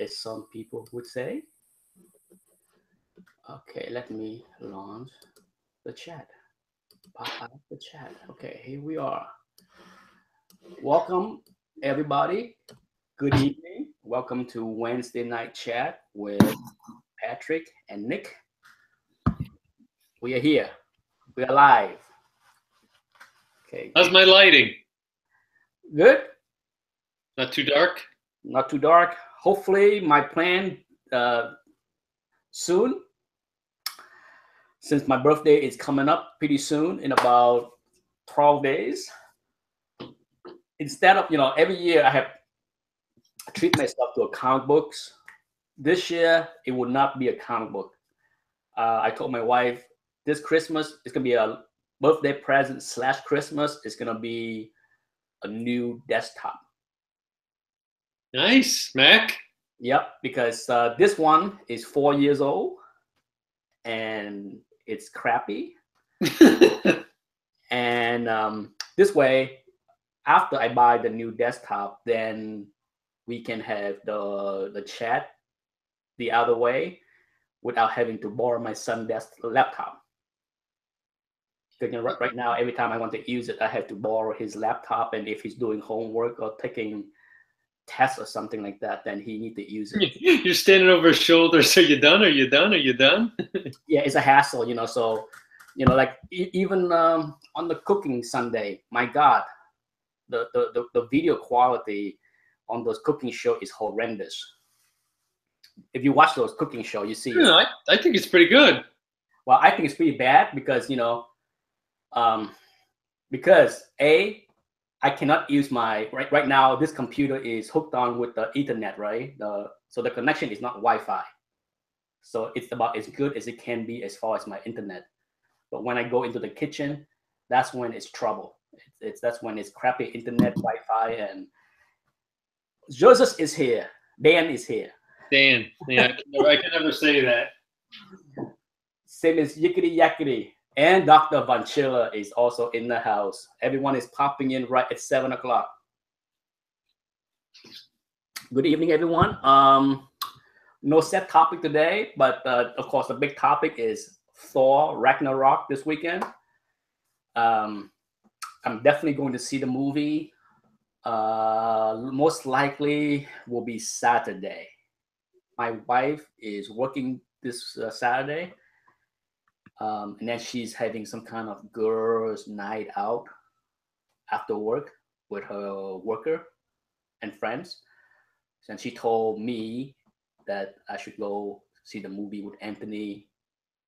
as some people would say. Okay, let me launch the chat. Pop out the chat. Okay, here we are. Welcome, everybody. Good evening. Welcome to Wednesday night chat with Patrick and Nick. We are here. We are live. Okay. How's my lighting? Good. Not too dark? Not too dark. Hopefully, my plan soon, since my birthday is coming up pretty soon in about 12 days. Instead of, every year I have treat myself to a comic books. This year, it will not be a comic book. I told my wife this Christmas it's gonna be a birthday present / Christmas. It's gonna be a new desktop. Nice, Mac. Yep, because this one is 4 years old and it's crappy. And this way, after I buy the new desktop, then we can have the chat the other way without having to borrow my son's laptop. Because right now, every time I want to use it, I have to borrow his laptop, and if he's doing homework or taking tests or something like that, then he needs to use it. You're standing over his shoulder. So you done? Are you done? Are you done? Yeah, it's a hassle, So, like even on the cooking Sunday, my God, the video quality on those cooking shows is horrendous. If you watch those cooking shows, you see. Yeah, I think it's pretty good. Well, I think it's pretty bad because because I cannot use my right now. This computer is hooked on with the Ethernet, right? So the connection is not Wi-Fi. So it's about as good as it can be as far as my internet. But when I go into the kitchen, that's when it's trouble. That's when it's crappy internet, Wi-Fi, and Joseph is here. Dan is here. Dan, yeah, I can never say that. Same as Yickety Yakety. And Dr. Vanchilla is also in the house. Everyone is popping in right at 7 o'clock. Good evening, everyone. No set topic today, but of course, the big topic is Thor Ragnarok this weekend. I'm definitely going to see the movie. Most likely will be Saturday. My wife is working this Saturday. And then she's having some kind of girls' night out after work with her worker and friends. And she told me that I should go see the movie with Anthony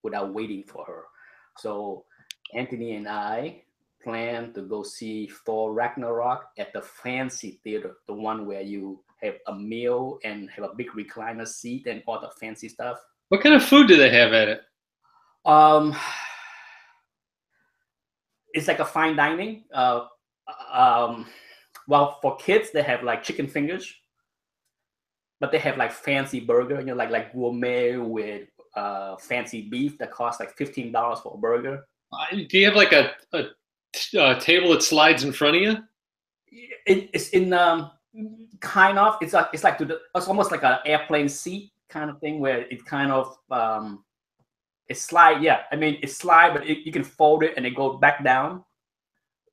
without waiting for her. So Anthony and I plan to go see Thor Ragnarok at the fancy theater, the one where you have a meal and have a big recliner seat and all the fancy stuff. What kind of food do they have at it? It's like a fine dining. Well, for kids, they have like chicken fingers, but they have like fancy burger, like gourmet with fancy beef that costs like $15 for a burger. Do you have like a table that slides in front of you? It's in kind of. It's almost like an airplane seat kind of thing where it kind of it slide. Yeah, I mean it slide, but you can fold it and it goes back down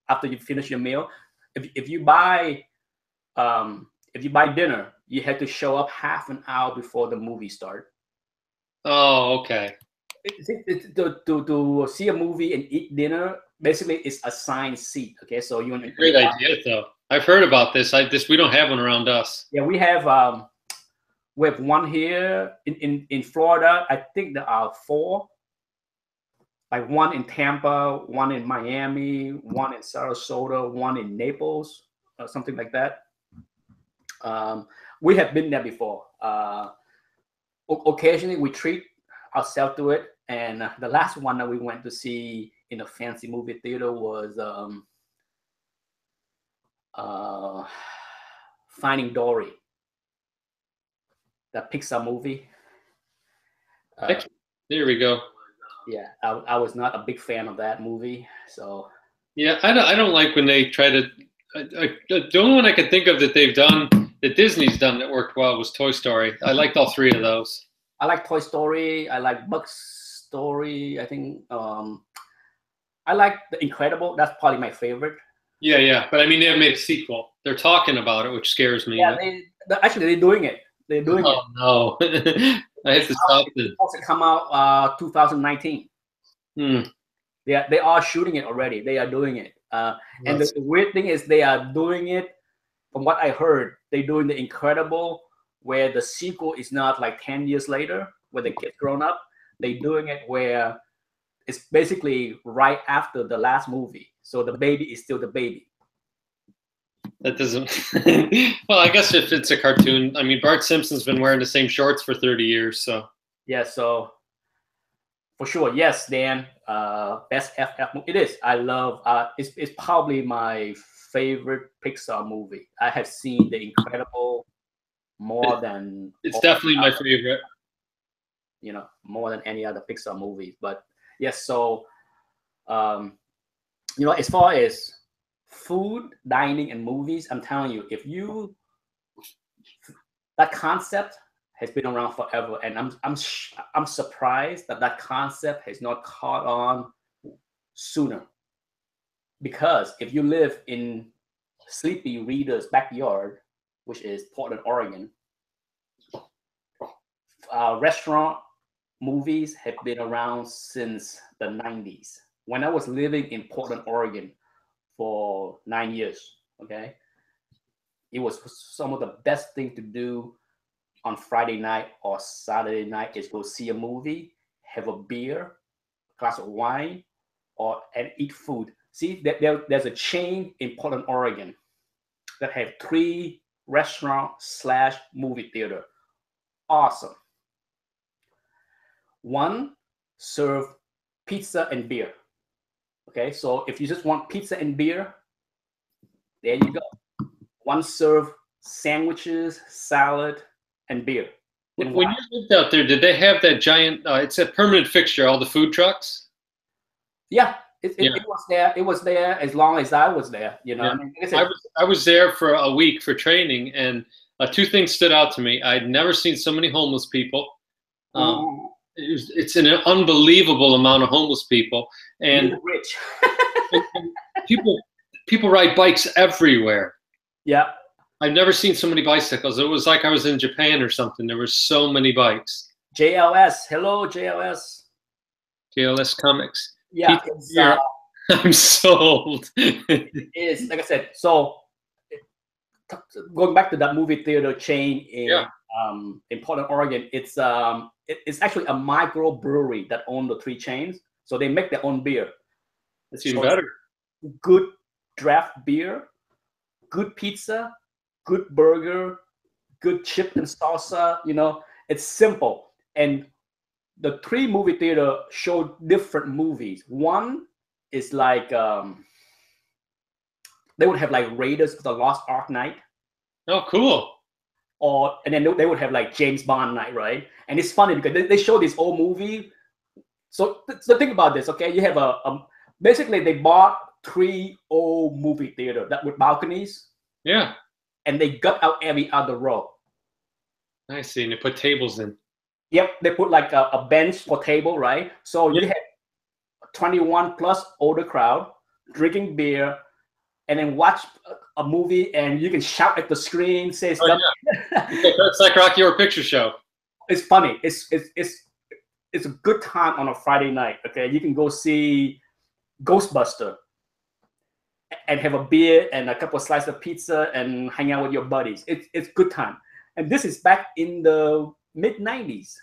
after you finish your meal. If you buy dinner, you have to show up half an hour before the movie starts. Oh, okay. To see a movie and eat dinner, basically, it's assigned seat. Okay, so you. Great idea, though. I've heard about this. We don't have one around us. Yeah, we have one here in Florida. I think there are 4. Like one in Tampa, one in Miami, one in Sarasota, one in Naples, something like that. We have been there before. Occasionally, we treat ourselves to it. And the last one that we went to see in a fancy movie theater was Finding Dory, the Pixar movie. There we go. Yeah, I was not a big fan of that movie. So yeah, I don't like when they try to. The only one I can think of that they've done that Disney's done that worked well was Toy Story. I liked all three of those. I like Toy Story. I like Bugs Story. I think I like The Incredible. That's probably my favorite. Yeah, yeah. But I mean, they have made a sequel. They're talking about it, which scares me. Yeah, actually they're doing it. They're doing it. Oh no, I have to stop this. It's supposed to come out 2019. Yeah, they are shooting it already. They are doing it. And the weird thing is they are doing it. From what I heard, they're doing The Incredible, where the sequel is not like 10 years later, where the kid's grown up. They're doing it where it's basically right after the last movie. So the baby is still the baby. That doesn't. Well, I guess if it's a cartoon, I mean, Bart Simpson's been wearing the same shorts for 30 years, so. Yeah, so for sure, yes, Dan. Best FF movie. It is. I love. It's probably my favorite Pixar movie. I have seen The Incredible more than. It's definitely my favorite. You know, more than any other Pixar movie. But yes, so you know, as far as food, dining, and movies, I'm telling you, that concept has been around forever, and I'm surprised that concept has not caught on sooner. Because if you live in Sleepy Reader's backyard, which is Portland, Oregon, restaurant movies have been around since the 90s. When I was living in Portland, Oregon for 9 years, okay, it was some of the best thing to do on Friday night or Saturday night is go see a movie, have a beer, glass of wine, and eat food. See, there's a chain in Portland, Oregon that have 3 restaurant/movie theater. Awesome. One serve pizza and beer. Okay, so if you just want pizza and beer, there you go. One serve sandwiches, salad, and beer. When you lived out there, did they have that giant? It's a permanent fixture. All the food trucks. Yeah, it was there. It was there as long as I was there. You know, Yeah. I mean, I was there for a week for training, and 2 things stood out to me. I'd never seen so many homeless people. It's an unbelievable amount of homeless people, and rich. people ride bikes everywhere. Yeah. I've never seen so many bicycles. It was like I was in Japan or something. There were so many bikes. JLS. Hello, JLS. JLS Comics. Yeah. I'm sold. It is, like I said, so going back to that movie theater chain in Portland, Oregon, it's actually a micro brewery that own the 3 chains. So they make their own beer. It's even better. Good draft beer, good pizza, good burger, good chip and salsa. You know, it's simple. And the 3 movie theater show different movies. One is like they would have like Raiders of the Lost Ark night. Oh, cool. And then they would have like James Bond night, right? And it's funny because they show this old movie. So think about this, okay? You have basically they bought 3 old movie theater that with balconies. Yeah. And they gut out every other row. I see. And they put tables in. Yep, they put like a bench for table, right? So you have 21 plus older crowd drinking beer, and then watch a movie, and you can shout at the screen, say stuff. Yeah. It's like Rocky Horror Picture Show. It's funny. It's a good time on a Friday night. Okay, you can go see Ghostbuster and have a beer and a couple of slices of pizza and hang out with your buddies. It's good time. And this is back in the mid-90s.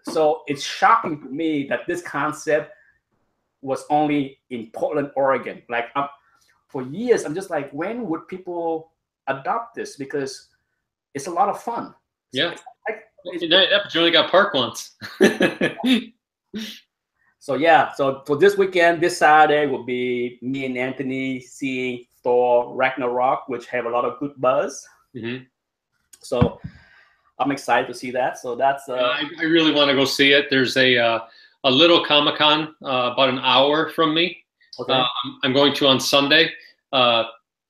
So it's shocking to me that this concept was only in Portland, Oregon. Like for years, I'm just like, when would people adopt this? Because it's a lot of fun. Yeah. But you only got park once. So yeah, so for this weekend, this Saturday will be me and Anthony seeing Thor Ragnarok, which have a lot of good buzz. Mm-hmm. So I'm excited to see that. So that's I really want to go see it. There's a little Comic-Con about an hour from me. Okay. I'm going to on Sunday.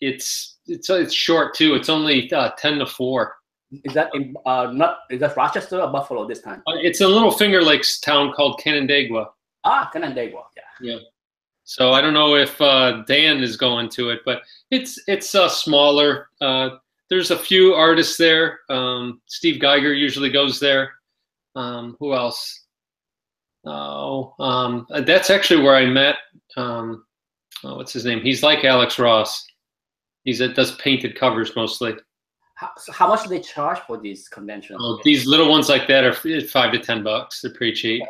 it's short too. It's only 10 to 4. Is that in not is that Rochester or Buffalo this time? It's a little Finger Lakes town called Canandaigua. Ah, Canandaigua. Yeah. Yeah. So I don't know if Dan is going to it, but it's smaller. There's a few artists there. Steve Geiger usually goes there. Who else? Oh, that's actually where I met. What's his name? He's like Alex Ross. Does painted covers mostly. How much do they charge for these conventions? Oh, these little ones like that are $5 to $10. They're pretty cheap.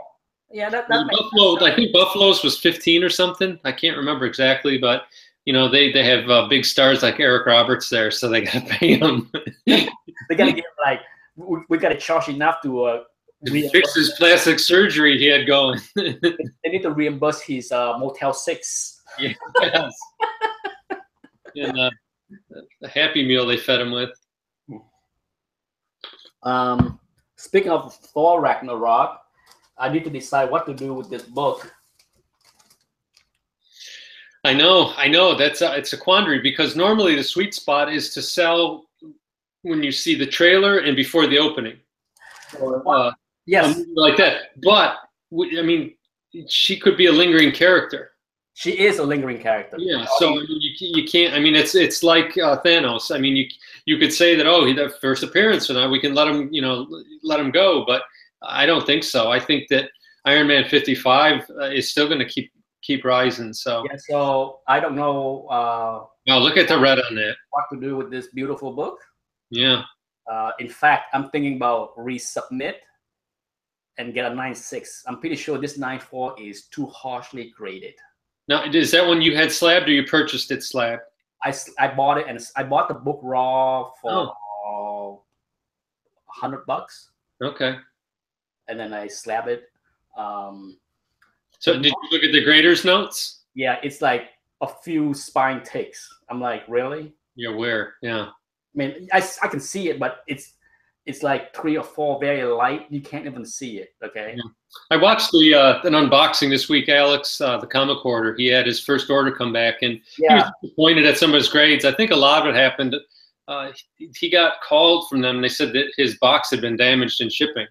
Yeah, that Buffalo. I think Buffalo's was 15 or something. I can't remember exactly, but they have big stars like Eric Roberts there, so they got to pay them. They got to get we got to charge enough to fix his plastic surgery he had going. They need to reimburse his Motel 6. Yes. And the Happy Meal they fed him with. Speaking of Thor Ragnarok, I need to decide what to do with this book. I know. It's a quandary because normally the sweet spot is to sell when you see the trailer and before the opening. Yes, like that. But I mean, she could be a lingering character. She is a lingering character. Yeah. So I mean, you can't. I mean, it's like Thanos. I mean, you could say that the first appearance, and we can let him go, but I don't think so. I think that Iron Man 55 is still going to keep rising. So yeah. So I don't know. Now look at the red on that. What to do with this beautiful book? Yeah. In fact, I'm thinking about resubmit and get a 9.6. I'm pretty sure this 9.4 is too harshly graded. Now, is that one you had slabbed or you purchased it slabbed? I bought it, and I bought the book raw for $100. Okay. And then I slab it. So did you look at the grader's notes? Yeah, it's like a few spine ticks. I'm like, really? You're aware, yeah. I mean, I can see it, but it's like 3 or 4 very light. You can't even see it. Okay. Yeah. I watched an unboxing this week. Alex, the comic order, he had his first order come back, and he was disappointed at some of his grades. I think a lot of it happened. He got called from them, and they said that his box had been damaged in shipping.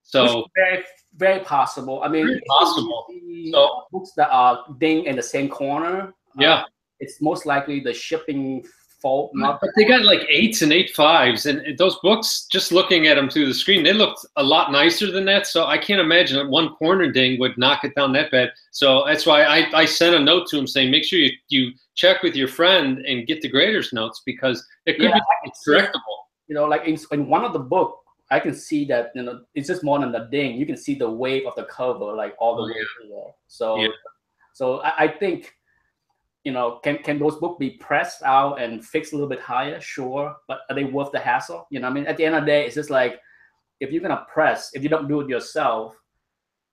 So very, very possible. I mean, possible. So, books that are dinged in the same corner. Yeah. It's most likely the shipping fault. Not but they got like 8s and 8.5s, and those books, just looking at them through the screen, they looked a lot nicer than that. So I can't imagine that one corner ding would knock it down that bad. So that's why I sent a note to him saying, make sure you check with your friend and get the grader's notes, because it could be correctable. Like in one of the book, I can see that it's just more than the ding. You can see the wave of the cover like all the way through there. So I think. Can those books be pressed out and fixed a little bit higher? Sure, but are they worth the hassle? I mean, at the end of the day, it's just like, if you're gonna press, if you don't do it yourself,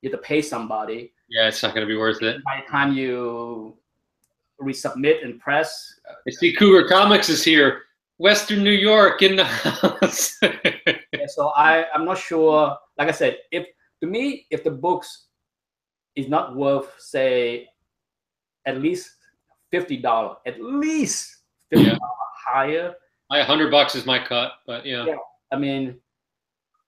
you have to pay somebody. Yeah, it's not gonna be worth it. By the time you resubmit and press, I see Cougar Comics is here, Western New York in the house. Yeah, so I'm not sure. Like I said, if the books is not worth, say, at least $50, at least $50 higher. $100 is my cut, but yeah. I mean,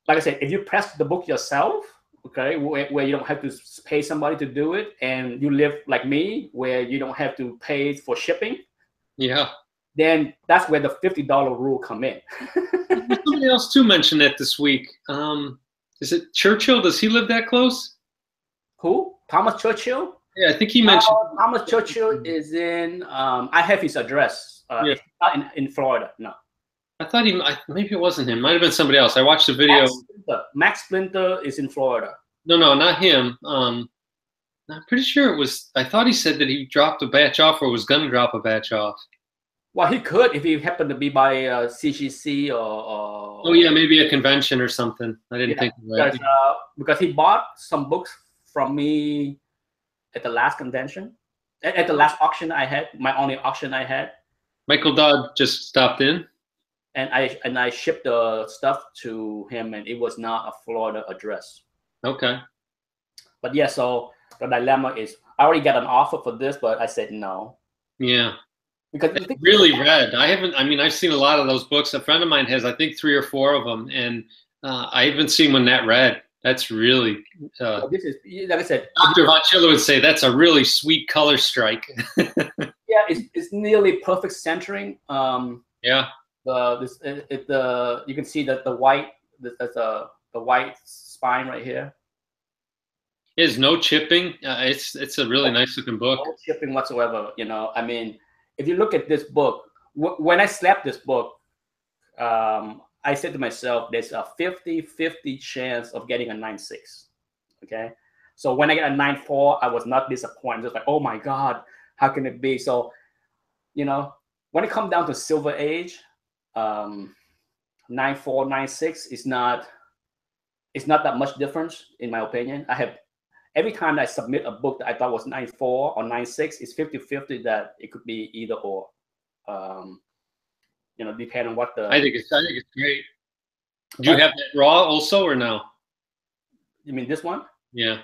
like I said, if you press the book yourself, okay, where you don't have to pay somebody to do it, and you live like me, where you don't have to pay for shipping, then that's where the $50 rule come in. Somebody else too mentioned that this week. Is it Churchill? Does he live that close? Who? Thomas Churchill? Yeah, I think he mentioned. Thomas Churchill is in. I have his address. It's not in Florida. No. I thought maybe it wasn't him. Might have been somebody else. I watched the video. Max Splinter is in Florida. No, not him. I'm pretty sure it was. I thought he said that he dropped a batch off, or was going to drop a batch off. Well, he could if he happened to be by CGC or. Oh yeah, maybe a convention or something. I didn't think of that. Because he bought some books from me at the last convention, at the last auction I had, my only auction I had. Michael Dodd just stopped in, and I shipped the stuff to him, and it was not a Florida address. Okay. But yeah, so the dilemma is, I already got an offer for this, but I said no. Yeah. Because the It's thing, really red. I haven't. I mean, I've seen a lot of those books. A friend of mine has, I think, 3 or 4 of them, and I haven't seen one that red. That's really. this is, like I said, Dr. Von Schiller would say that's a really sweet color strike. yeah, it's nearly perfect centering. Yeah. You can see that the white, the white spine right here. There's no chipping. It's a really nice looking book. No chipping whatsoever. You know, I mean, if you look at this book, when I slapped this book, I said to myself, there's a 50-50 chance of getting a 9.6. Okay. So when I get a 9.4, I was not disappointed. Just like, oh my God, how can it be? So, you know, when it comes down to Silver Age, 9.4, 9.6 is not, it's not that much difference in my opinion. I have, every time I submit a book that I thought was 9.4 or 9.6, it's 50-50 that it could be either or. You know, depending on what the. I think it's great. Do you have that raw also or no? You mean this one? Yeah.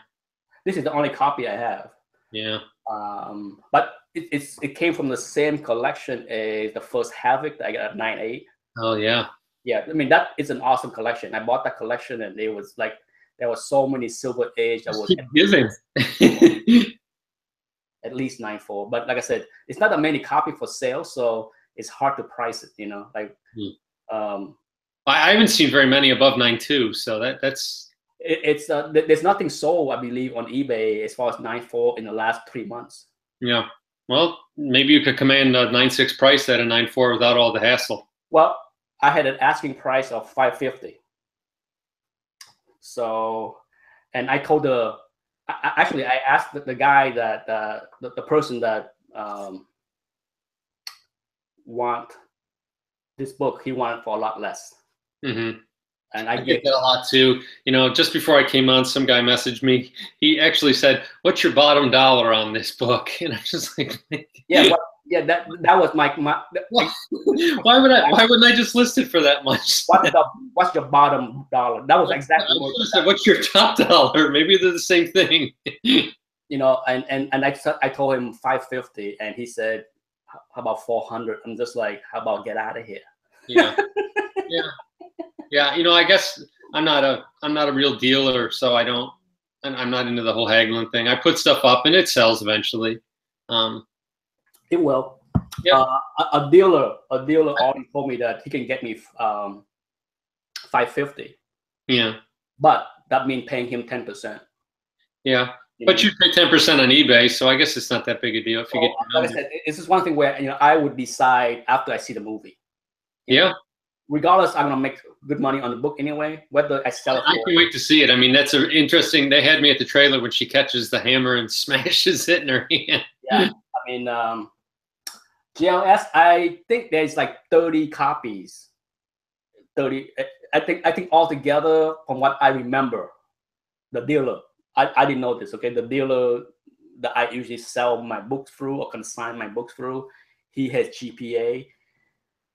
This is the only copy I have. Yeah. But it came from the same collection as the first Havoc that I got at 9.8. Oh yeah. Yeah, I mean that is an awesome collection. I bought that collection and it was like there was so many Silver Age that was Keep giving. at least 9.4. But like I said, it's not that many copy for sale, so it's hard to price it. You know, like I haven't seen very many above 9.2, so that's. It's there's nothing sold, I believe, on eBay as far as 9.4 in the last 3 months. Yeah. Well, maybe you could command a 9.6 price at a 9.4 without all the hassle. Well, I had an asking price of $550. So, and I told actually I asked the guy that the person that want this book, he wanted for a lot less. Mm-hmm. And I get that a lot too. You know, just before I came on, some guy messaged me. He actually said, "What's your bottom dollar on this book?" And I'm just like, yeah, well, yeah. That was my. Why wouldn't I just list it for that much? What's your bottom dollar? That was exactly what I said. What's your top dollar? Maybe they're the same thing. You know, and I told him $550, and he said, "How about $400?" I'm just like, "How about get out of here?" Yeah, yeah. Yeah, you know, I guess I'm not a real dealer, so I'm not into the whole haggling thing. I put stuff up and it sells eventually. It will. Yeah. A dealer already told me that he can get me $550. Yeah. But that means paying him 10%. Yeah. But you pay 10% on eBay, so I guess it's not that big a deal if you get. Like I said, this is one thing where I would decide after I see the movie. Yeah. Regardless, I'm gonna make good money on the book anyway. Whether I sell it, I can't wait to see it. I mean, that's interesting. They had me at the trailer when she catches the hammer and smashes it in her hand. Yeah, I mean, GLS. I think there's like 30 copies. 30. I think altogether, from what I remember, the dealer. I didn't know this. Okay, the dealer that I usually sell my books through or consign my books through, he has GPA.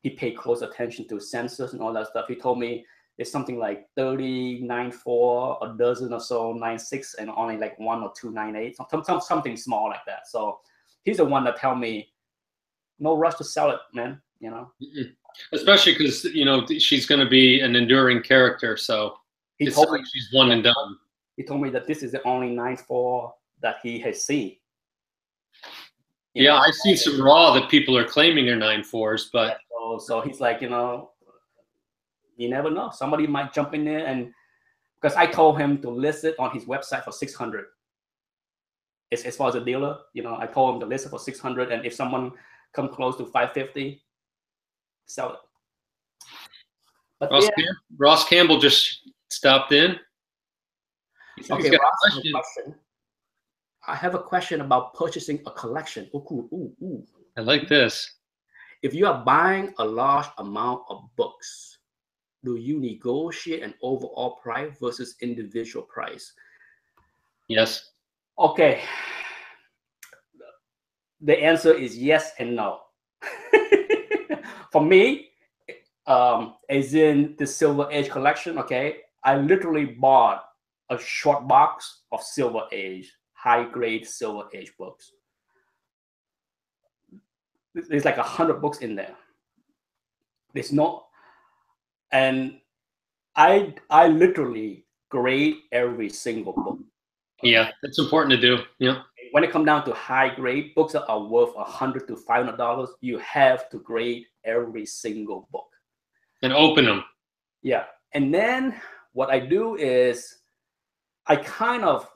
He paid close attention to census and all that stuff. He told me there's something like 30 9.4, a dozen or so 9.6, and only like 1 or 2 9.8, something small like that. So he's the one that tell me, no rush to sell it, man. You know, especially because she's going to be an enduring character. So he told me she's one and done. He told me that this is the only 9.4 that he has seen. Yeah, I've seen some raw that people are claiming are 9.4s, but so he's like, you never know. Somebody might jump in there, and because I told him to list it on his website for $600. As far as a dealer, I told him to list it for $600, and if someone come close to $550, sell it. But Ross Campbell just stopped in. Okay, Ross, question. I have a question about purchasing a collection. Oh, cool. Ooh. I like this. If you are buying a large amount of books, do you negotiate an overall price versus individual price? Yes. Okay. The answer is yes and no. For me, as in the Silver Age collection, okay, I literally bought a short box of Silver Age, high-grade Silver Age books. there's like 100 books in there. There's no, and I literally grade every single book. Yeah, that's important to do. Yeah. When it comes down to high grade books that are worth $100 to $500, you have to grade every single book And open them. Yeah, and then what I do is I kind of,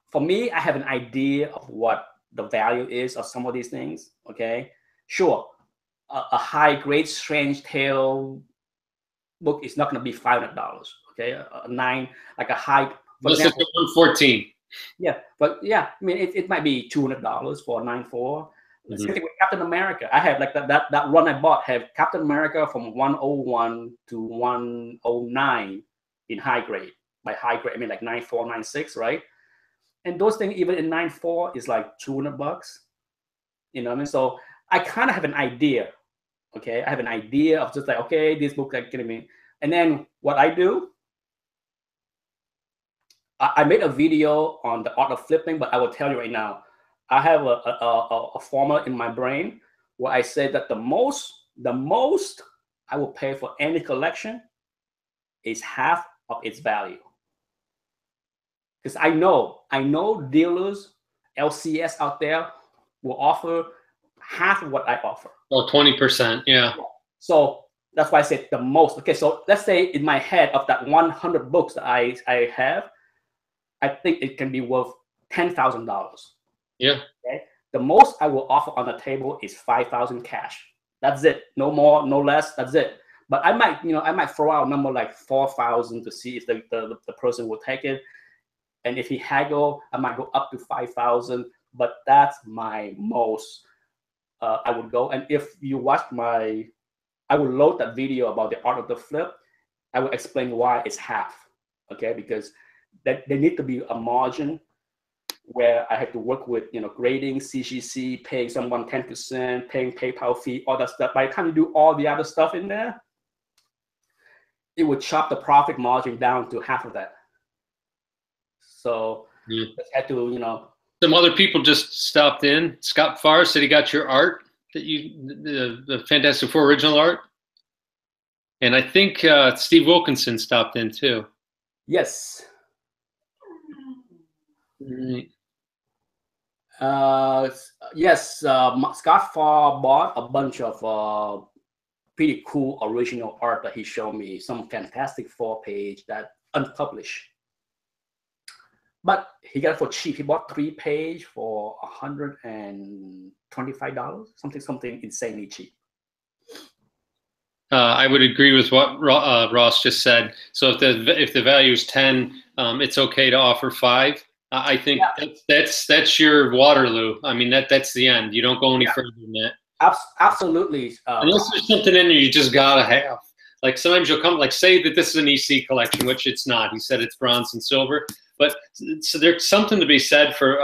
for me, I have an idea of what the value is of some of these things. Okay, sure, a high grade Strange Tale book is not going to be $500. Okay, a nine, like a high, for Unless example, it's 114. yeah, but yeah, I mean, it might be $200 for a 9.4. Same thing with Captain America. I have like that run I bought have Captain America from 101 to 109 in high grade. By high grade, I mean like 9.4, 9.6, right? And those things even in 9.4 is like $200. You know what I mean? So I kind of have an idea. Okay, I have an idea of just like, okay, this book like getting me. And then what I do, I made a video on the art of flipping, but I will tell you right now, I have a formula in my brain where I say that the most I will pay for any collection is half of its value. Because I know dealers, LCS out there will offer half of what I offer. Oh, 20%. Yeah. So that's why I said the most. Okay, so let's say in my head of that 100 books that I have, I think it can be worth $10,000. Yeah. Okay? The most I will offer on the table is $5,000 cash. That's it. No more, no less. That's it. But I might throw out a number like 4,000 to see if the person will take it. And if he haggle, I might go up to 5,000. But that's my most I would go. And if you watch I will load that video about the art of the flip. I will explain why it's half. Okay, because that there need to be a margin where I have to work with, grading, CGC, paying someone 10%, paying PayPal fee, all that stuff. By the time you do all the other stuff in there, it would chop the profit margin down to half of that. So I had to, Some other people just stopped in. Scott Farr said he got your art, that the Fantastic Four original art. And I think Steve Wilkinson stopped in too. Yes. Right. Yes, Scott Farr bought a bunch of pretty cool original art that he showed me, some Fantastic Four page that unpublished. But he got it for cheap. He bought 3 page for $125, something insanely cheap. I would agree with what Ross just said. So if the value is 10, it's okay to offer 5. I think that's your Waterloo. I mean that's the end. You don't go any further than that. Absolutely. Unless there's something in there you just gotta have. Like sometimes you'll come, like say that this is an EC collection, which it's not. He said it's bronze and silver, but so there's something to be said for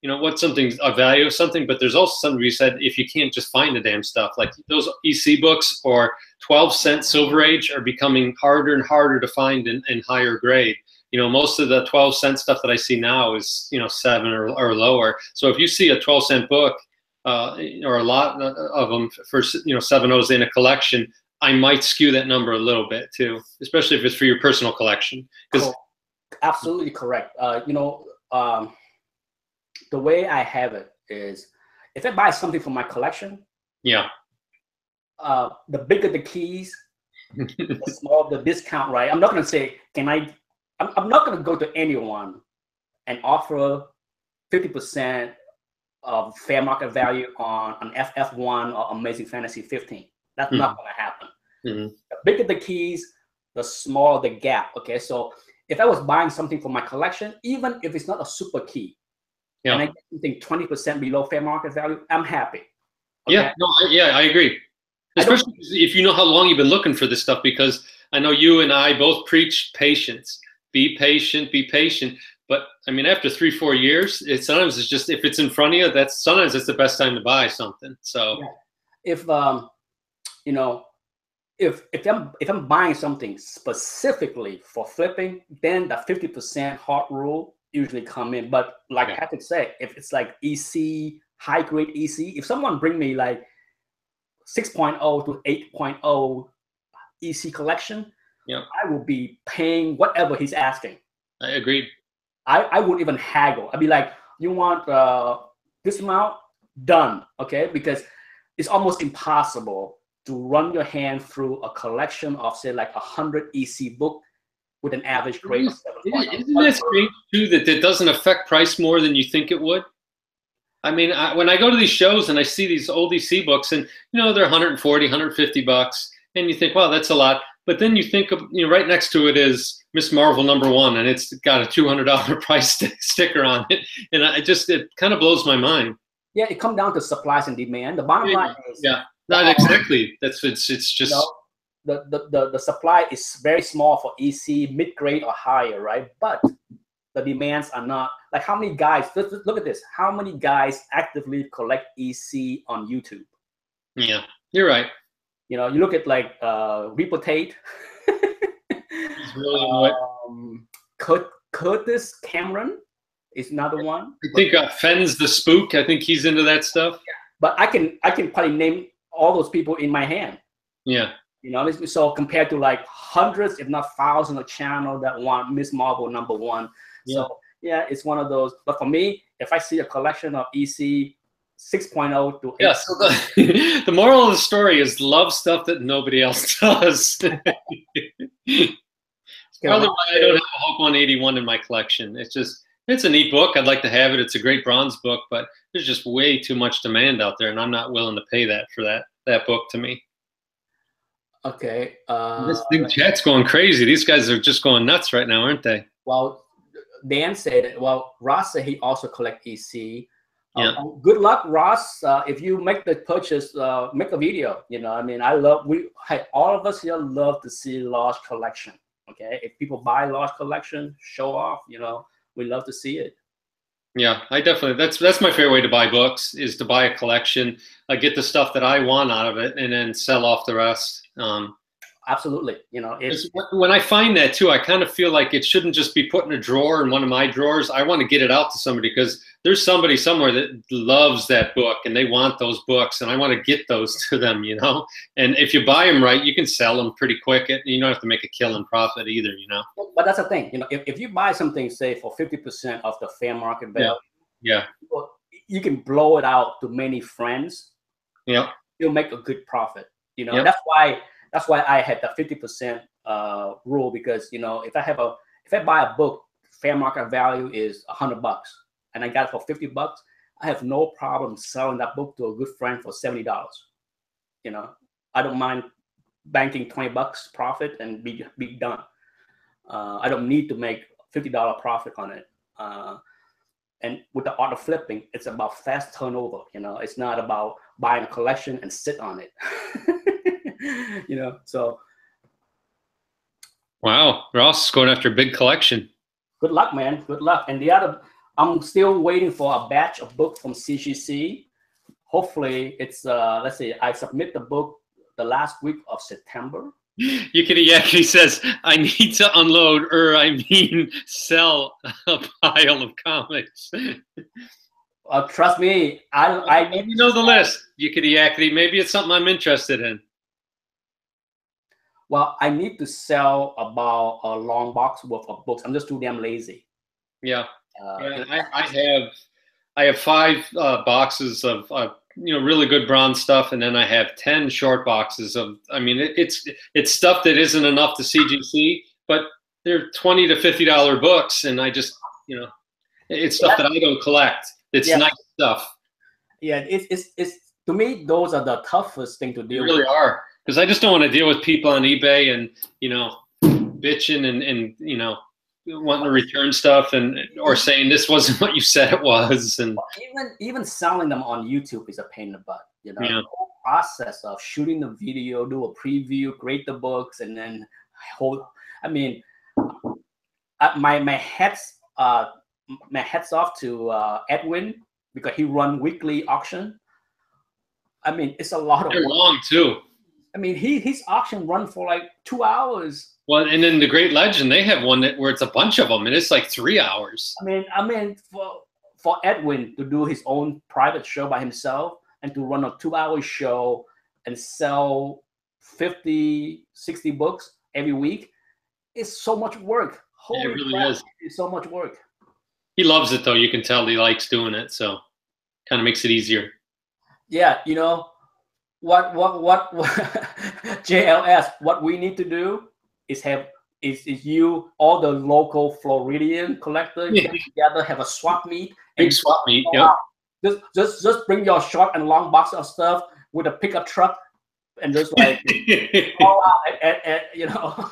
what's something a value of something. But there's also something to be said if you can't just find the damn stuff. Like those EC books or 12-cent Silver Age are becoming harder and harder to find in higher grade. Most of the 12-cent stuff that I see now is 7 or lower. So if you see a 12-cent book or a lot of them for 7.0s in a collection, I might skew that number a little bit too, especially if it's for your personal collection. Absolutely correct. The way I have it is, if I buy something from my collection, the bigger the keys, the smaller the discount, right? I'm not going to say, I'm not going to go to anyone and offer 50% of fair market value on an FF1 or Amazing Fantasy 15. That's not going to happen. The bigger the keys, the smaller the gap. Okay, so if I was buying something for my collection, even if it's not a super key, and I get something 20% below fair market value, I'm happy. Okay? I agree. Especially if you know how long you've been looking for this stuff, because I know you and I both preach patience. Be patient, be patient. But I mean, after 3-4 years, sometimes it's just, if it's in front of you, sometimes it's the best time to buy something. So if I'm buying something specifically for flipping, then the 50% hard rule usually come in. But like Patrick said, if it's like EC high grade EC. If someone bring me like 6.0 to 8.0 EC collection, Yeah, I will be paying whatever he's asking. I agree. I wouldn't even haggle. I'd be like, you want this amount? Done. Okay, because it's almost impossible to run your hand through a collection of say like 100 EC book with an average grade of 7.0. Isn't it strange too that it doesn't affect price more than you think it would? I mean, when I go to these shows and I see these old EC books, and they're 140, 150 bucks, and you think, wow, that's a lot. But then you think of, right next to it is Miss Marvel #1, and it's got a $200 price sticker on it, and it kind of blows my mind. Yeah, it comes down to supplies and demand. The bottom line is not exactly. It's just the supply is very small for EC, mid grade or higher, right? But the demands are not like how many guys. Look at this. How many guys actively collect EC on YouTube? Yeah, you're right. You look at like Repotate. He's really Curtis Cameron is another one. I think Fens the Spook. I think he's into that stuff. Yeah. But I can probably name all those people in my hand. Yeah. So compared to like hundreds, if not thousands, of channels that want Miss Marvel #1. Yeah. So yeah, it's one of those. But for me, if I see a collection of EC 6.0 to 8. Yeah. So the moral of the story is love stuff that nobody else does. Probably why I don't have a Hulk 181 in my collection. It's a neat book. I'd like to have it. It's a great bronze book, but there's just way too much demand out there, and I'm not willing to pay that for that book to me. Okay. This big chat's going crazy. These guys are just going nuts right now, aren't they? Well, Dan said, Ross said he also collects EC. Yeah. Good luck, Ross. If you make the purchase, make a video. I mean, all of us here love to see large collection. Okay, if people buy large collection, show off. We love to see it. Yeah, I definitely. That's my favorite way to buy books, is to buy a collection. I get the stuff that I want out of it, and then sell off the rest. Absolutely. When I find that too, I kind of feel like it shouldn't just be put in a drawer in one of my drawers. I want to get it out to somebody, because there's somebody somewhere that loves that book and they want those books, and I want to get those to them. And if you buy them right, you can sell them pretty quick, and you don't have to make a killing profit either. But that's the thing. If you buy something, say for 50% of the fair market value, yeah, you can blow it out to many friends. Yeah, you'll make a good profit. Yep. That's why I had the 50% rule, because if I buy a book, fair market value is $100, and I got it for $50, I have no problem selling that book to a good friend for $70. I don't mind banking $20 profit and be done. I don't need to make $50 profit on it. And with the art of flipping, it's about fast turnover. It's not about buying a collection and sit on it. So. Wow, Ross is going after a big collection. Good luck, man. Good luck. And I'm still waiting for a batch of books from CGC. Hopefully, it's let's see. I submit the book the last week of September. Yakety says, I need to unload, sell a pile of comics. Trust me, I let me know the list. Yakety, maybe it's something I'm interested in. Well, I need to sell about a long box worth of books. I'm just too damn lazy. Yeah. I have 5 boxes of really good bronze stuff, and then I have 10 short boxes of. I mean, it's stuff that isn't enough to CGC, but they're $20 to $50 books, and I just it's stuff that I don't collect. It's nice stuff. Yeah, it's to me, those are the toughest thing to deal with. They really are, because I just don't want to deal with people on eBay and bitching and wanting to return stuff or saying this wasn't what you said it was. And even selling them on YouTube is a pain in the butt. The whole process of shooting the video, do a preview, grade the books, and then hold. I mean, my hats off to Edwin, because he run weekly auction. I mean, it's a lot of. They're long too. I mean, his auction run for like 2 hours. Well, and then the Great Legend, they have one where it's a bunch of them, and it's like 3 hours. I mean, for Edwin to do his own private show by himself and to run a 2-hour show and sell 50, 60 books every week, it's so much work. Holy It really crap, is. it's so much work. He loves it though. You can tell he likes doing it, so kind of makes it easier. Yeah, you know what JLS, what we need to do is have is you, all the local Floridian collectors, get together, have a swap meet. Big swap meet. Yep. Just bring your short and long box of stuff with a pickup truck and just like all out and you know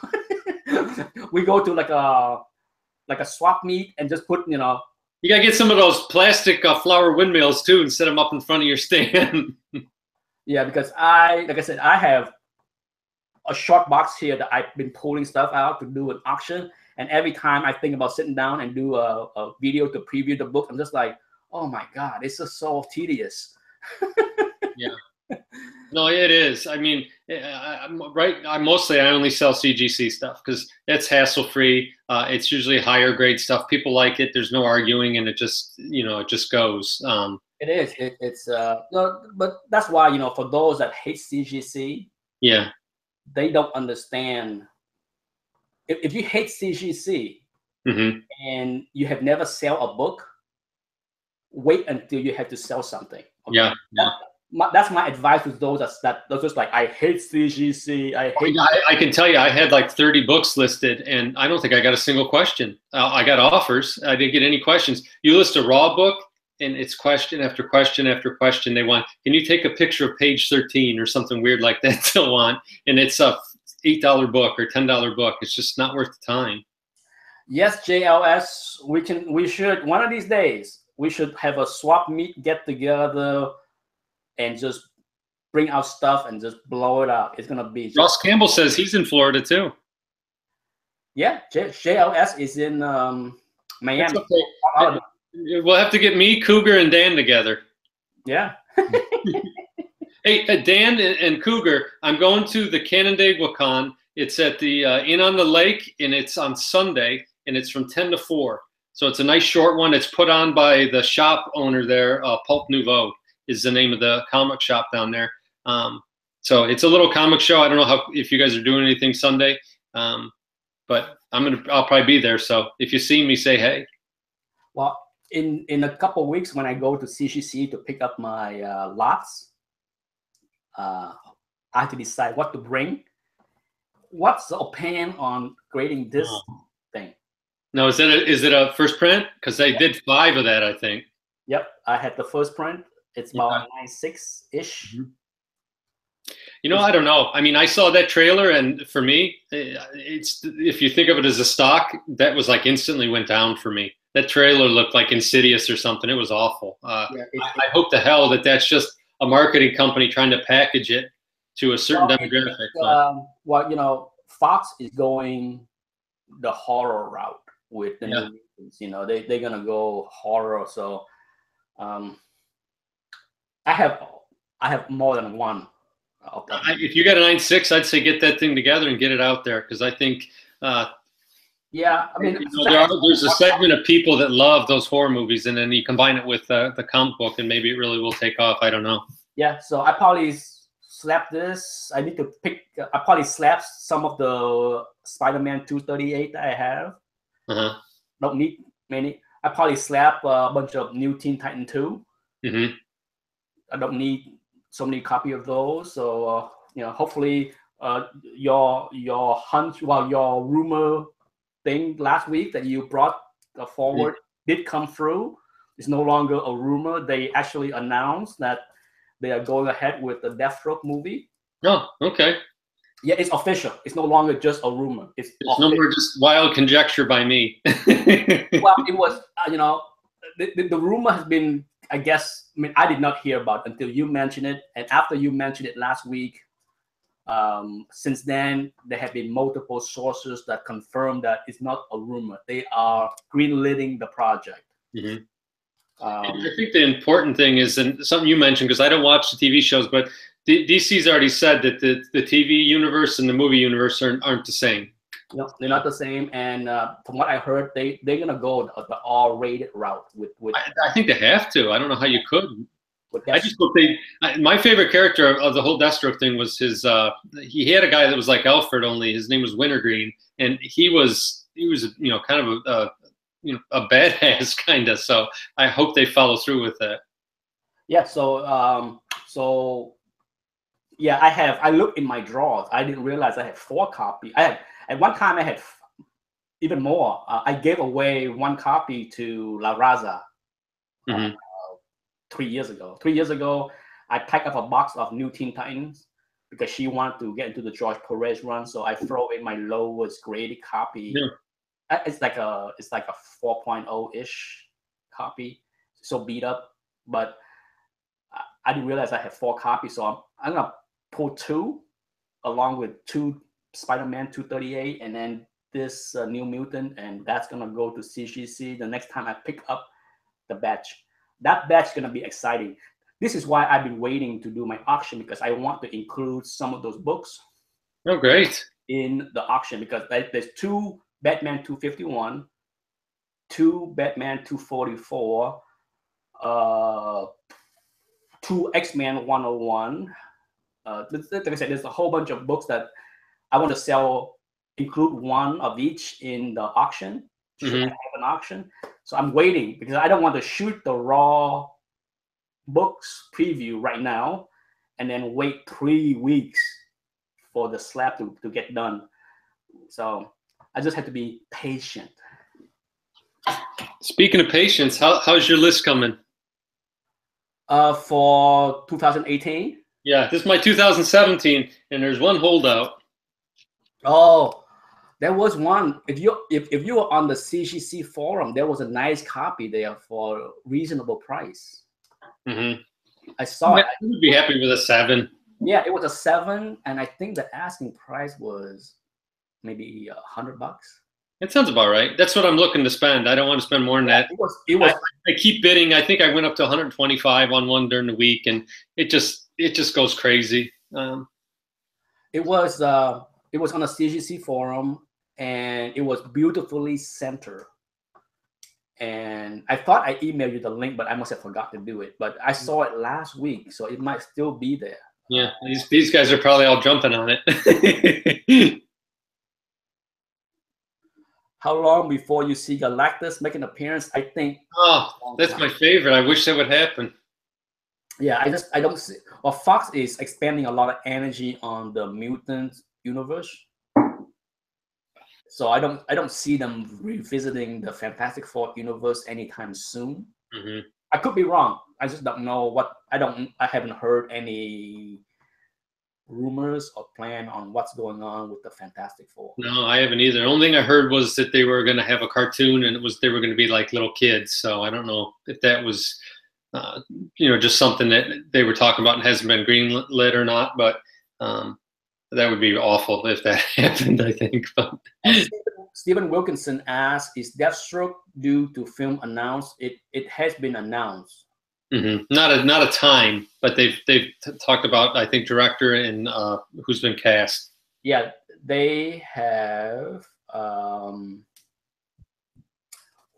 we go to like a swap meet and just put, you know. You gotta get some of those plastic flower windmills too and set them up in front of your stand. Yeah, because like I said, I have a short box here that I've been pulling stuff out to do an auction, and every time I think about sitting down and do a video to preview the book, I'm just like, oh my god, it's just so tedious. Yeah. No, it is. I mean, I only sell CGC stuff because it's hassle free. It's usually higher grade stuff. People like it. There's no arguing, and it just, you know, it just goes. It is. It's no, but that's why, you know, for those that hate CGC, yeah, they don't understand. If you hate CGC and you have never sell a book, wait until you have to sell something. Okay? Yeah. That's my advice to those that's just like, I hate CGC. I can tell you, I had like 30 books listed, and I don't think I got a single question. I got offers. I didn't get any questions. You list a raw book, and it's question after question after question. They want, can you take a picture of page 13 or something weird like that? They'll want, and it's a $8 book or $10 book. It's just not worth the time. Yes, JLS, we should one of these days we should have a swap meet, get together, and just bring out stuff and just blow it out. It's gonna be. Ross Campbell says he's in Florida too. Yeah, JLS is in Miami. Okay. We'll have to get me, Cougar, and Dan together. Yeah. Hey, Dan and Cougar, I'm going to the Canandaigua Con. It's at the Inn on the Lake, and it's on Sunday, and it's from 10 to 4. So it's a nice short one. It's put on by the shop owner there, Pulp Nouveau is the name of the comic shop down there. So it's a little comic show. I don't know if you guys are doing anything Sunday, but I'll probably be there. So if you see me, say hey. Well, in a couple of weeks when I go to CGC to pick up my lots, I have to decide what to bring. What's the opinion on grading this thing? No, is it a first print? Because they did 5 of that, I think. Yep, I had the first print. It's about 9.6-ish. You know, I don't know. I mean, I saw that trailer, and for me, it's, if you think of it as a stock, that was like instantly went down for me. That trailer looked like Insidious or something. It was awful. I hope to hell that that's just a marketing company trying to package it to a certain demographic. Well, you know, Fox is going the horror route with the new movies. You know, they're gonna go horror. So, I have more than one. If you got a 9.6, I'd say get that thing together and get it out there, because I think. Yeah, I mean, you know, there's a segment of people that love those horror movies, and then you combine it with the comic book, and maybe it really will take off. I don't know. Yeah, so I probably slap this. I need to pick. I probably slap some of the Spider-Man 238 that I have. Don't need many. I probably slap a bunch of new Teen Titan 2. I don't need so many copy of those. So you know, hopefully your hunch, well, your rumor thing last week that you brought forward did come through. It's no longer a rumor. They actually announced that they are going ahead with the Deathstroke movie. Oh, okay. Yeah, it's official. It's no longer just a rumor. It's no more just wild conjecture by me. Well, it was, you know, the rumor has been, I guess, I mean, I did not hear about it until you mentioned it. And after you mentioned it last week, since then, there have been multiple sources that confirm that it's not a rumor. They are greenlighting the project. I think the important thing is, and something you mentioned, because I don't watch the TV shows, but DC's already said that the TV universe and the movie universe aren't the same. No, they're not the same. And from what I heard, they're gonna go the R-rated route with I think they have to. I don't know how you could. I Death. just hope they. My favorite character of the whole Deathstroke thing was his. He had a guy that was like Alfred, only his name was Wintergreen, and he was kind of a badass kind of. So I hope they follow through with that. Yeah. So yeah, I looked in my drawers. I didn't realize I had 4 copies. At one time I had even more. I gave away 1 copy to La Raza. Mm-hmm. 3 years ago. 3 years ago, I packed up a box of New Teen Titans because she wanted to get into the George Perez run. So I throw in my lowest graded copy. Yeah. It's like a 4.0 ish copy, so beat up. But I didn't realize I had 4 copies, so I'm gonna pull 2 along with 2 Spider-Man 238, and then this New Mutant, and that's gonna go to CGC the next time I pick up the batch. That batch is going to be exciting. This is why I've been waiting to do my auction, because I want to include some of those books. Oh, great. In the auction, because there's 2 Batman 251, 2 Batman 244, 2 X-Men 101. Like I said, there's a whole bunch of books that I want to sell, include 1 of each in the auction. Should I have an auction? So I'm waiting because I don't want to shoot the raw books preview right now and then wait 3 weeks for the slab to get done. So I just have to be patient. Speaking of patience, how's your list coming? For 2018? Yeah, this is my 2017, and there's 1 holdout. Oh, there was one. If you were on the CGC forum, there was a nice copy there for a reasonable price. Mm-hmm. I saw it. I would be happy with a 7. Yeah, it was a 7, and I think the asking price was maybe $100. That sounds about right. That's what I'm looking to spend. I don't want to spend more than that. It was. I keep bidding. I think I went up to 125 on one during the week, and it just goes crazy. It was on a CGC forum, and it was beautifully centered. And I thought I emailed you the link, but I must have forgot to do it. But I saw it last week, so it might still be there. Yeah, these guys are probably all jumping on it. How long before you see Galactus make an appearance? I think. Oh, that's my favorite. I wish that would happen. Yeah, I don't see. Well, Fox is expanding a lot of energy on the mutant universe, so I don't see them revisiting the Fantastic Four universe anytime soon. Mm-hmm. I could be wrong. I just don't know what. I haven't heard any rumors or plan on what's going on with the Fantastic Four. No, I haven't either. The only thing I heard was that they were going to have a cartoon, and they were going to be like little kids. So I don't know if that was, just something that they were talking about and hasn't been greenlit or not. But that would be awful if that happened, I think. But Stephen Wilkinson asked, "Is Deathstroke due to film announced?" It has been announced. Mm-hmm. Not a time, but they've talked about, I think, director and who's been cast. Yeah, they have.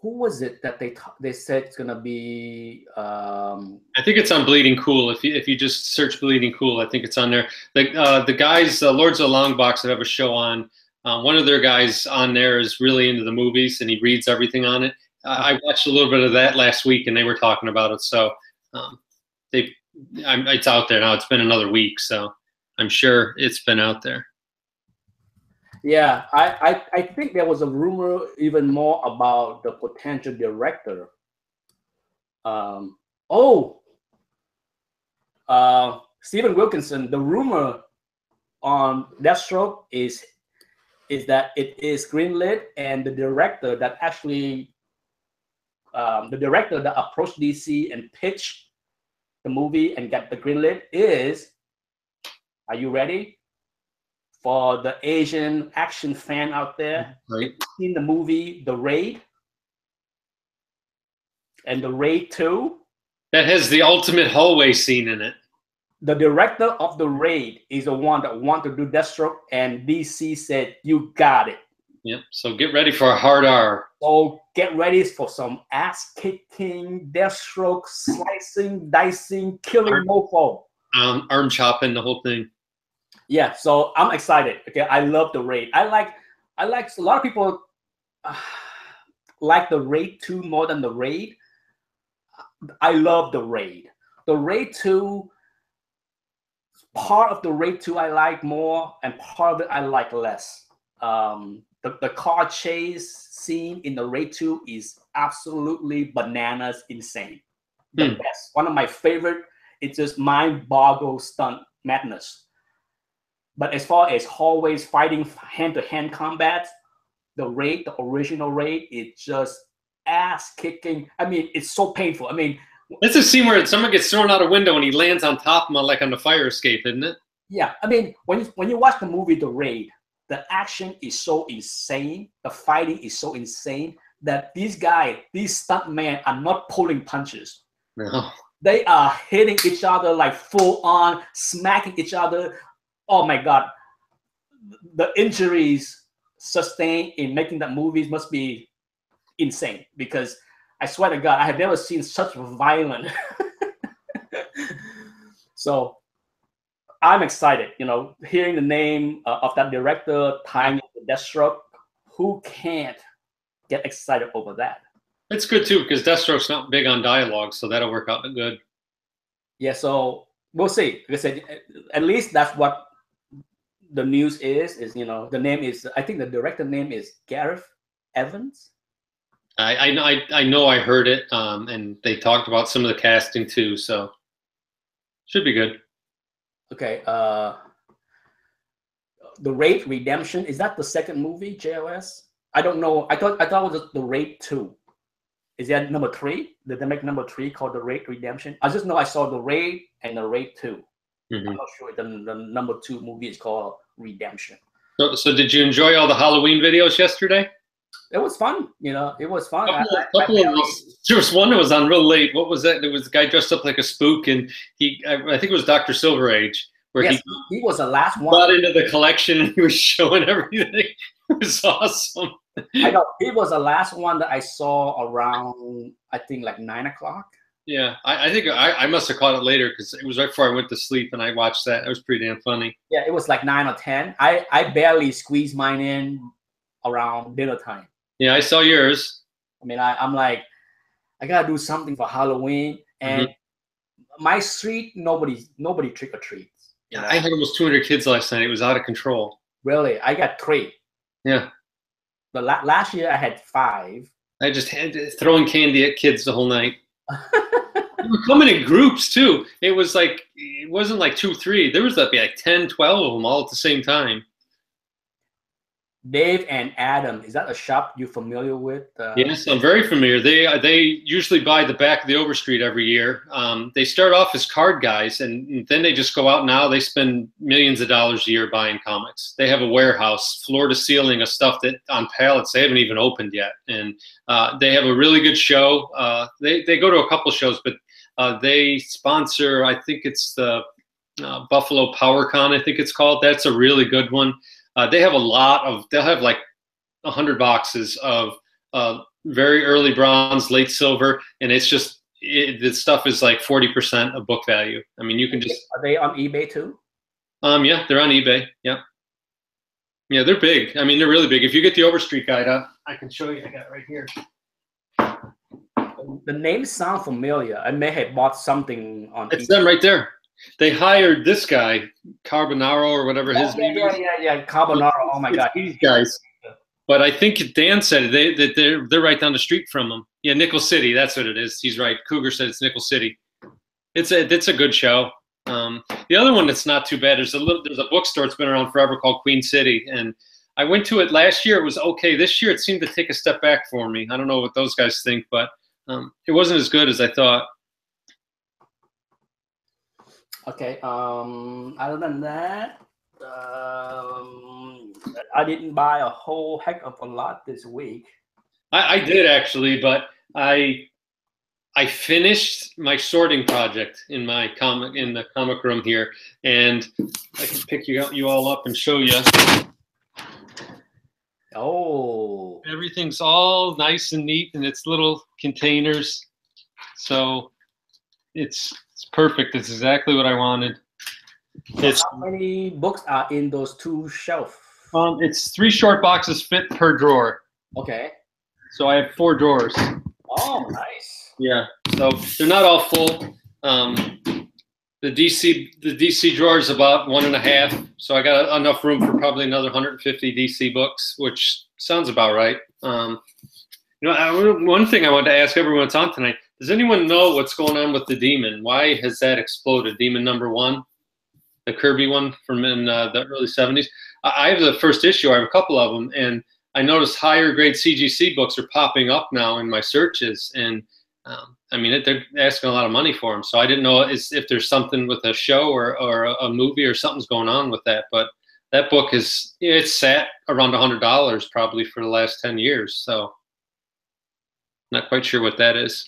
Who was it that they said it's gonna be? I think it's on Bleeding Cool. If you just search Bleeding Cool, I think it's on there. The guys, Lords of the Longbox, that have a show on. One of their guys on there is really into the movies, and he reads everything on it. I watched a little bit of that last week, and they were talking about it. So it's out there now. It's been another week, so I'm sure it's been out there. Yeah, I think there was a rumor even more about the potential director. Stephen Wilkinson. The rumor on Deathstroke is that it is greenlit, and the director that actually that approached DC and pitched the movie and got the greenlit is, are you ready? For the Asian action fan out there, right. Seen the movie The Raid and The Raid 2? That has the ultimate hallway scene in it. The director of The Raid is the one that wanted to do Deathstroke, and DC said, "You got it. Yep. So get ready for a hard R. So get ready for some ass kicking, Deathstroke, slicing, dicing, killing mofo. Arm chopping, the whole thing. Yeah, so I'm excited. Okay, I love the Raid. I like a lot of people like the Raid 2 more than the Raid. I love the Raid. The Raid 2, part of the Raid 2 I like more, and part of it I like less. The car chase scene in the Raid 2 is absolutely bananas insane. The best. One of my favorite. It's just mind-boggle stunt madness. But as far as hallways fighting, hand-to-hand combat, the Raid, the original Raid, it's just ass kicking. I mean, it's so painful. I mean, that's a scene where someone gets thrown out a window and he lands on top of him, like on the fire escape, isn't it? Yeah, I mean, when you watch the movie The Raid, the action is so insane, the fighting is so insane that these stuntmen are not pulling punches. No. They are hitting each other like full on, smacking each other. Oh my God. The injuries sustained in making that movie must be insane, because I swear to God, I have never seen such violent. So I'm excited, hearing the name of that director tying into Deathstroke. Who can't get excited over that? It's good too, because Deathstroke's not big on dialogue, so that'll work out good. Yeah, so we'll see. Like I said, at least that's what the news is the name is, I think the director name is Gareth Evans. I know I heard it, and they talked about some of the casting too, so should be good. Okay, the Raid Redemption, is that the second movie, JLS? I don't know. I thought it was the Raid 2. Is that number 3? Did they make number 3 called the Raid Redemption? I just know I saw the Raid and the Raid 2. I'm not sure the number 2 movie is called Redemption. So did you enjoy all the Halloween videos yesterday? It was fun. It was fun. There was one that was on real late. What was that? There was a guy dressed up like a spook, and I think it was Dr. Silverage, where he was the last one. Got into the collection and he was showing everything. It was awesome. I know, he was the last one that I saw around, I think, like 9 o'clock. Yeah, I think I must have caught it later, because it was right before I went to sleep, and I watched that. It was pretty damn funny. Yeah, it was like 9 or 10. I barely squeezed mine in around dinner time. Yeah, I saw yours. I mean, I'm like, I gotta do something for Halloween, and my street, nobody trick or treats. Yeah, I had almost 200 kids last night. It was out of control. Really, I got 3. Yeah. But last year I had 5. I just had throwing candy at kids the whole night. They were coming in groups too. It wasn't like 2, 3. There was like 10, 12 of them all at the same time. Dave and Adam, is that a shop you're familiar with? Yes, I'm very familiar. They usually buy the back of the Overstreet every year. They start off as card guys, and then they just go out. Now they spend millions of dollars a year buying comics. They have a warehouse, floor to ceiling, of stuff that on pallets they haven't even opened yet. And they have a really good show. They go to a couple shows, but they sponsor, I think it's the Buffalo PowerCon, I think it's called. That's a really good one. They have they'll have like 100 boxes of very early bronze, late silver, and it's just, the stuff is like 40% of book value. I mean, you can just. Are they on eBay too? Yeah, they're on eBay. Yeah. Yeah, they're big. I mean, they're really big. If you get the Overstreet guide up, I can show you. I got it right here. The names sound familiar. I may have bought something on. It's them right there. They hired this guy, Carbonaro or whatever his name is. Yeah, Carbonaro. Oh my God, these guys. But I think Dan said that they're right down the street from him. Yeah, Nickel City. That's what it is. He's right. Cougar said it's Nickel City. It's a good show. The other one that's not too bad. There's a bookstore that's been around forever called Queen City, and I went to it last year. It was okay. This year it seemed to take a step back for me. I don't know what those guys think, but it wasn't as good as I thought. Okay. Other than that, I didn't buy a whole heck of a lot this week. I did actually, but I finished my sorting project in the comic room here, and I can pick you all up and show you. Oh, Everything's all nice and neat in its little containers. So it's perfect. It's exactly what I wanted. so how many books are in those two shelves? It's 3 short boxes fit per drawer. Okay. So I have 4 drawers. Oh, nice. Yeah. So they're not all full. The DC drawer is about 1.5, so I got enough room for probably another 150 DC books, which sounds about right. One thing I wanted to ask everyone that's on tonight: does anyone know what's going on with the Demon? Why has that exploded? Demon #1, the Kirby one from in the early '70s. I have the first issue. I have a couple of them, and I noticed higher grade CGC books are popping up now in my searches, and I mean, they're asking a lot of money for them. So I didn't know if there's something with a show or a movie or something's going on with that. But that book it's sat around $100 probably for the last 10 years. So not quite sure what that is.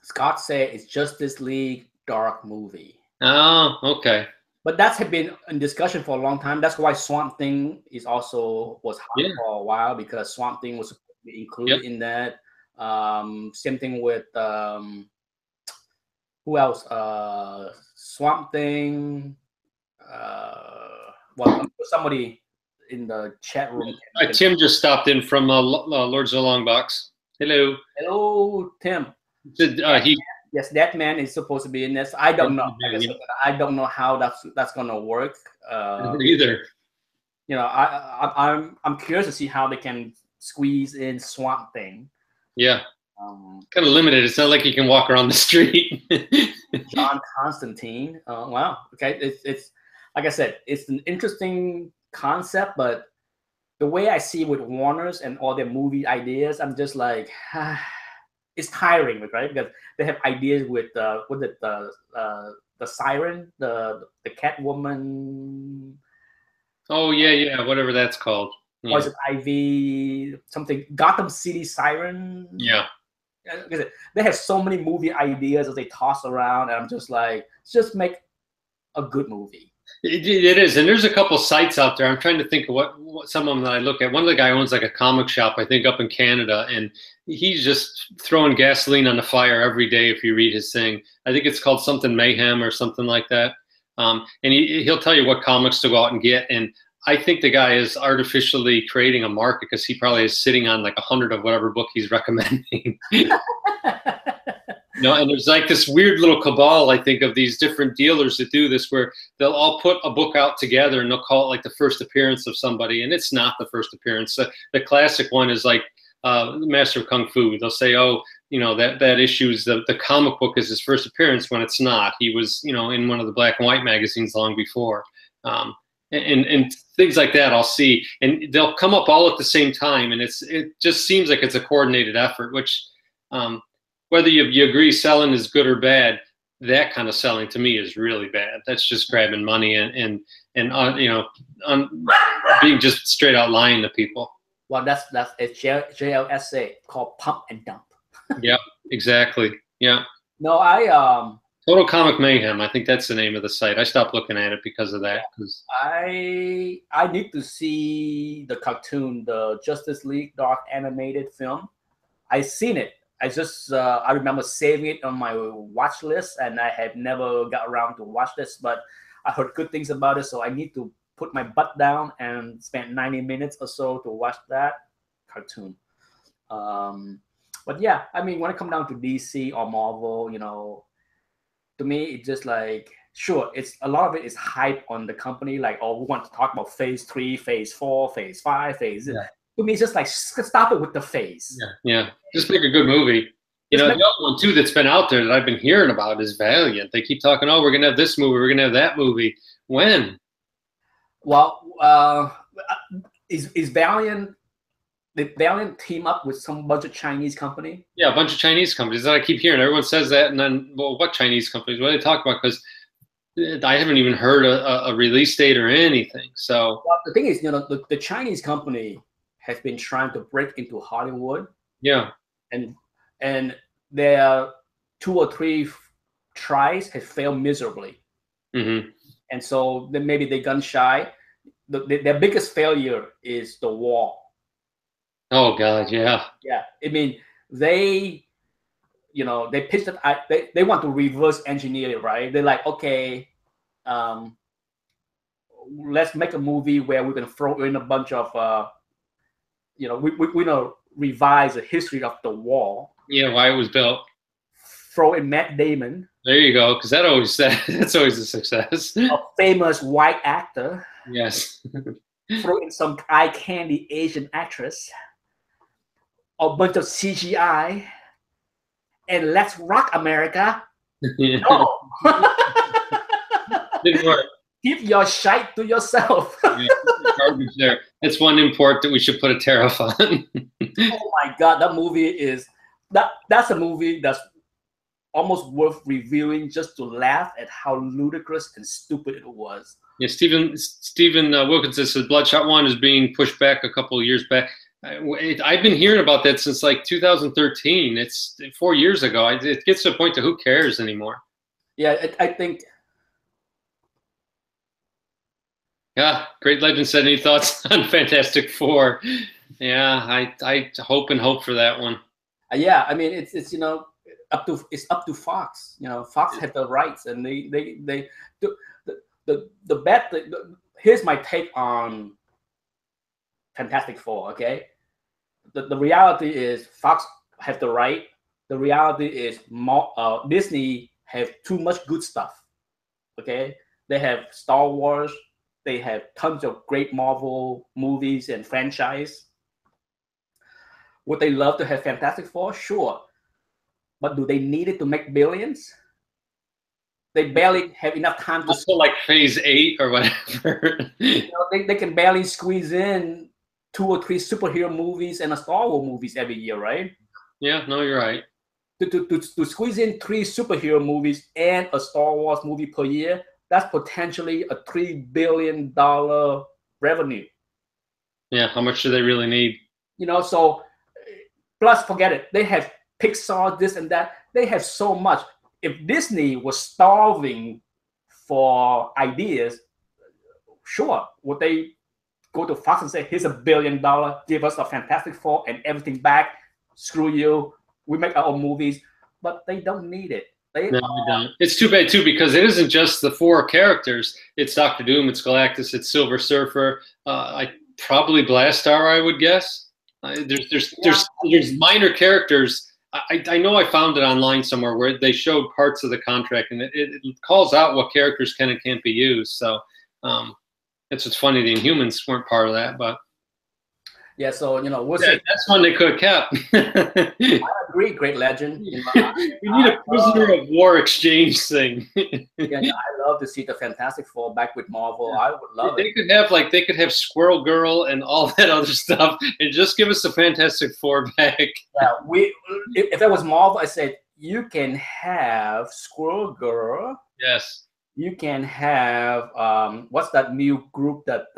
Scott said it's Justice League Dark movie. Oh, okay. But that's been in discussion for a long time. That's why Swamp Thing was hot for a while, because Swamp Thing was included in that. Same thing with who else? Swamp Thing. Well, somebody in the chat room. Tim just stopped in from Lords of the Long Box. Hello. Hello, Tim. Yes, that man is supposed to be in this. I don't know. I don't know how that's gonna work. Either. You know, I'm curious to see how they can squeeze in Swamp Thing. Yeah. Kind of limited. It's not like you can walk around the street. John Constantine. Wow. Okay. It's like I said, it's an interesting concept, but the way I see with Warner's and all their movie ideas, I'm just like, it's tiring, right? Because they have ideas with the Siren, the Catwoman. Oh yeah, whatever that's called. Or is it Ivy? Something Gotham City Siren. Yeah. They have so many movie ideas that they toss around, and I'm just like, just make a good movie. It is, and there's a couple sites out there. I'm trying to think of what some of them that I look at. One of the guy owns like a comic shop, I think, up in Canada, and he's just throwing gasoline on the fire every day. If you read his thing, I think it's called something Mayhem or something like that. And he'll tell you what comics to go out and get. And I think the guy is artificially creating a market, because he probably is sitting on like 100 of whatever book he's recommending. And there's like this weird little cabal, I think, of these different dealers that do this, where they'll all put a book out together and they'll call it like the first appearance of somebody, and it's not the first appearance. The classic one is like Master of Kung Fu. They'll say, oh, that issue's the comic book is his first appearance, when it's not. He was, in one of the black and white magazines long before. And things like that I'll see, and they'll come up all at the same time, and it just seems like it's a coordinated effort, which whether you agree selling is good or bad, that kind of selling to me is really bad. That's just grabbing money and being just straight out lying to people. Well, that's JLSA called Pump and Dump. Yeah, exactly. Yeah. No, I Total Comic Mayhem. I think that's the name of the site. I stopped looking at it because of that. I need to see the cartoon, the Justice League Dark animated film. I've seen it. I remember saving it on my watch list, and I have never got around to watch this, but I heard good things about it, so I need to put my butt down and spend 90 minutes or so to watch that cartoon. But yeah, I mean, when it comes down to DC or Marvel, to me, it's just like, sure, it's a lot of it is hype on the company, like, oh, we want to talk about phase 3, phase 4, phase 5, phase. Yeah. To me, it's just like, stop it with the phase. Yeah. Just make a good movie. The other one too that's been out there that I've been hearing about is Valiant. They keep talking, oh, we're gonna have this movie, we're gonna have that movie. When? Well, is Valiant? Did Valiant team up with some bunch of Chinese company? Yeah, a bunch of Chinese companies that I keep hearing. Everyone says that, and then, well, what Chinese companies? What do they talk about? Because I haven't even heard a release date or anything. So the thing is, the Chinese company has been trying to break into Hollywood. Yeah, and their 2 or 3 tries have failed miserably. Mm-hmm. And so then maybe they gun shy. their biggest failure is the wall. Oh God, yeah. Yeah, I mean they, they pitched it. They want to reverse engineer it, right? They're like, okay, um, let's make a movie where we're gonna throw in a bunch of, we know revise the history of the wall. Yeah, why it was built. Throw in Matt Damon. There you go, because that's always a success. A famous white actor. Yes. Throw in some eye candy Asian actress. A bunch of CGI. And let's rock America. Yeah. No. Didn't work. Keep your shite to yourself. Yeah, garbage there. That's one import that we should put a tariff on. Oh my God, that movie is that's a movie that's almost worth reviewing just to laugh at how ludicrous and stupid it was. Yeah, Stephen Wilkinson says Bloodshot 1 is being pushed back a couple of years back. I've been hearing about that since like 2013. It's 4 years ago. It gets to a point to who cares anymore. Yeah, I think. Yeah, Great Legend said, any thoughts on Fantastic Four? Yeah, I hope for that one. Yeah, I mean it's up to Fox. Fox have the rights, and the bad thing. Here's my take on Fantastic Four. Okay, the reality is Fox have the right. The reality is Disney have too much good stuff. Okay, they have Star Wars. They have tons of great Marvel movies and franchise. Would they love to have Fantastic Four? Sure. But do they need it to make billions? They barely have enough time to... Also like Phase 8 or whatever. They can barely squeeze in 2 or 3 superhero movies and a Star Wars movies every year, right? Yeah, no, you're right. To squeeze in 3 superhero movies and a Star Wars movie per year, that's potentially a $3 billion revenue. Yeah, how much do they really need? So plus forget it. They have Pixar, this and that. They have so much. If Disney was starving for ideas, sure, would they go to Fox and say, here's $1 billion, give us a Fantastic Four and everything back, screw you, we make our own movies. But they don't need it. No, we don't. It's too bad too, because it isn't just the 4 characters. It's Doctor Doom, it's Galactus, it's Silver Surfer, probably Blastar, I would guess. There's minor characters. I know I found it online somewhere where they showed parts of the contract, and it calls out what characters can and can't be used. So that's what's funny. The Inhumans weren't part of that, but yeah. So we'll see. That's one they could have kept. I agree, Great Legend. We need a prisoner of war exchange thing. Yeah, I love to see the Fantastic Four back with Marvel. I would love it. They could have Squirrel Girl and all that other stuff, and just give us the Fantastic Four back. Yeah, if that was Marvel, I said you can have Squirrel Girl. Yes. You can have what's that new group that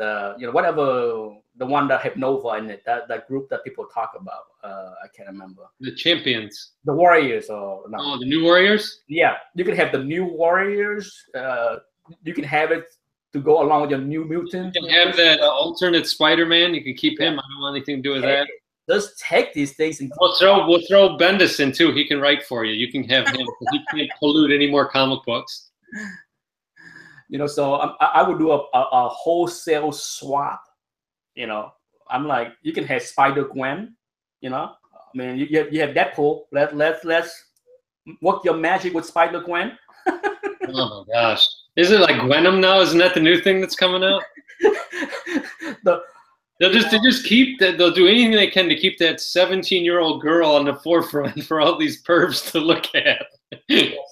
whatever, the one that have Nova in it, that group that people talk about. I can't remember. The Champions. The Warriors, or no? Oh, the New Warriors. Yeah, you can have the New Warriors. You can have it to go along with your New Mutant. You can have that alternate Spider-Man. You can keep him. I don't want anything to do with that. Just take these things. And we'll throw Bendis in too. He can write for you. You can have him. He can't pollute any more comic books. So I would do a wholesale swap. I'm like, you can have Spider-Gwen. I mean, you have Deadpool. Let's work your magic with Spider-Gwen. Oh my gosh, is it like Gwenom now? Isn't that the new thing that's coming out? They'll do anything they can to keep that 17-year-old girl on the forefront for all these pervs to look at.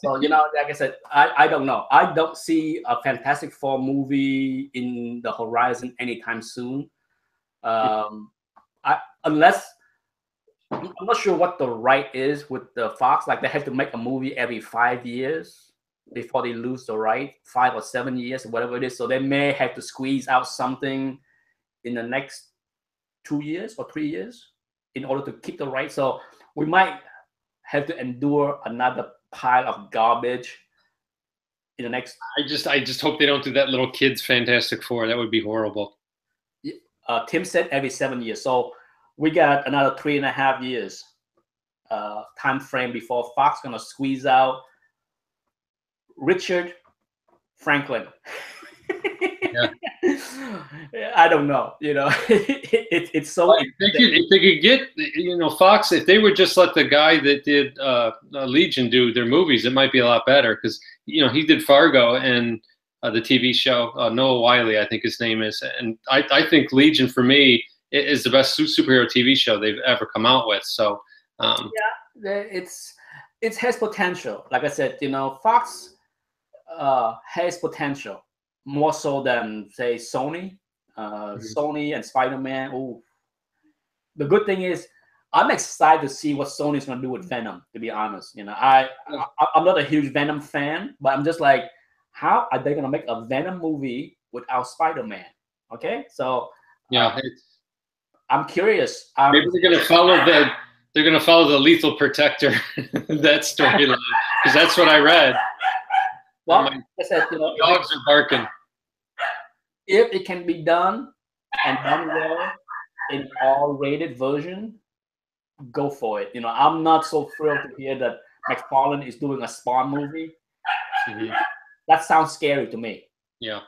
So like I said, I don't know. I don't see a Fantastic Four movie in the horizon anytime soon. Unless I'm not sure what the right is with the Fox. Like they have to make a movie every 5 years before they lose the right, 5 or 7 years, whatever it is. So they may have to squeeze out something in the next 2 years or 3 years in order to keep the right. So we might have to endure another pile of garbage in the next. I just hope they don't do that little kids Fantastic Four. That would be horrible. Tim said every 7 years. So we got another 3.5 years time frame before Fox gonna squeeze out Richard Franklin. Yeah. I don't know. It's so. Well, if they could get, Fox, if they would just let the guy that did Legion do their movies, it might be a lot better because he did Fargo and the TV show Noah Wiley, I think his name is, and I think Legion for me is the best superhero TV show they've ever come out with. So yeah, it has potential. Like I said, Fox has potential more so than say Sony. Sony and Spider-Man. Oh, the good thing is I'm excited to see what Sony's gonna do with Venom. To be honest, I'm not a huge Venom fan, but I'm just like, how are they gonna make a Venom movie without Spider-Man? Okay, so yeah, I'm curious. Maybe they're gonna follow the Lethal Protector that storyline because that's what I read. Well, like I said, dogs are barking. If it can be done and done well in R-rated version, go for it. I'm not so thrilled to hear that McFarlane is doing a Spawn movie. That sounds scary to me. Yeah.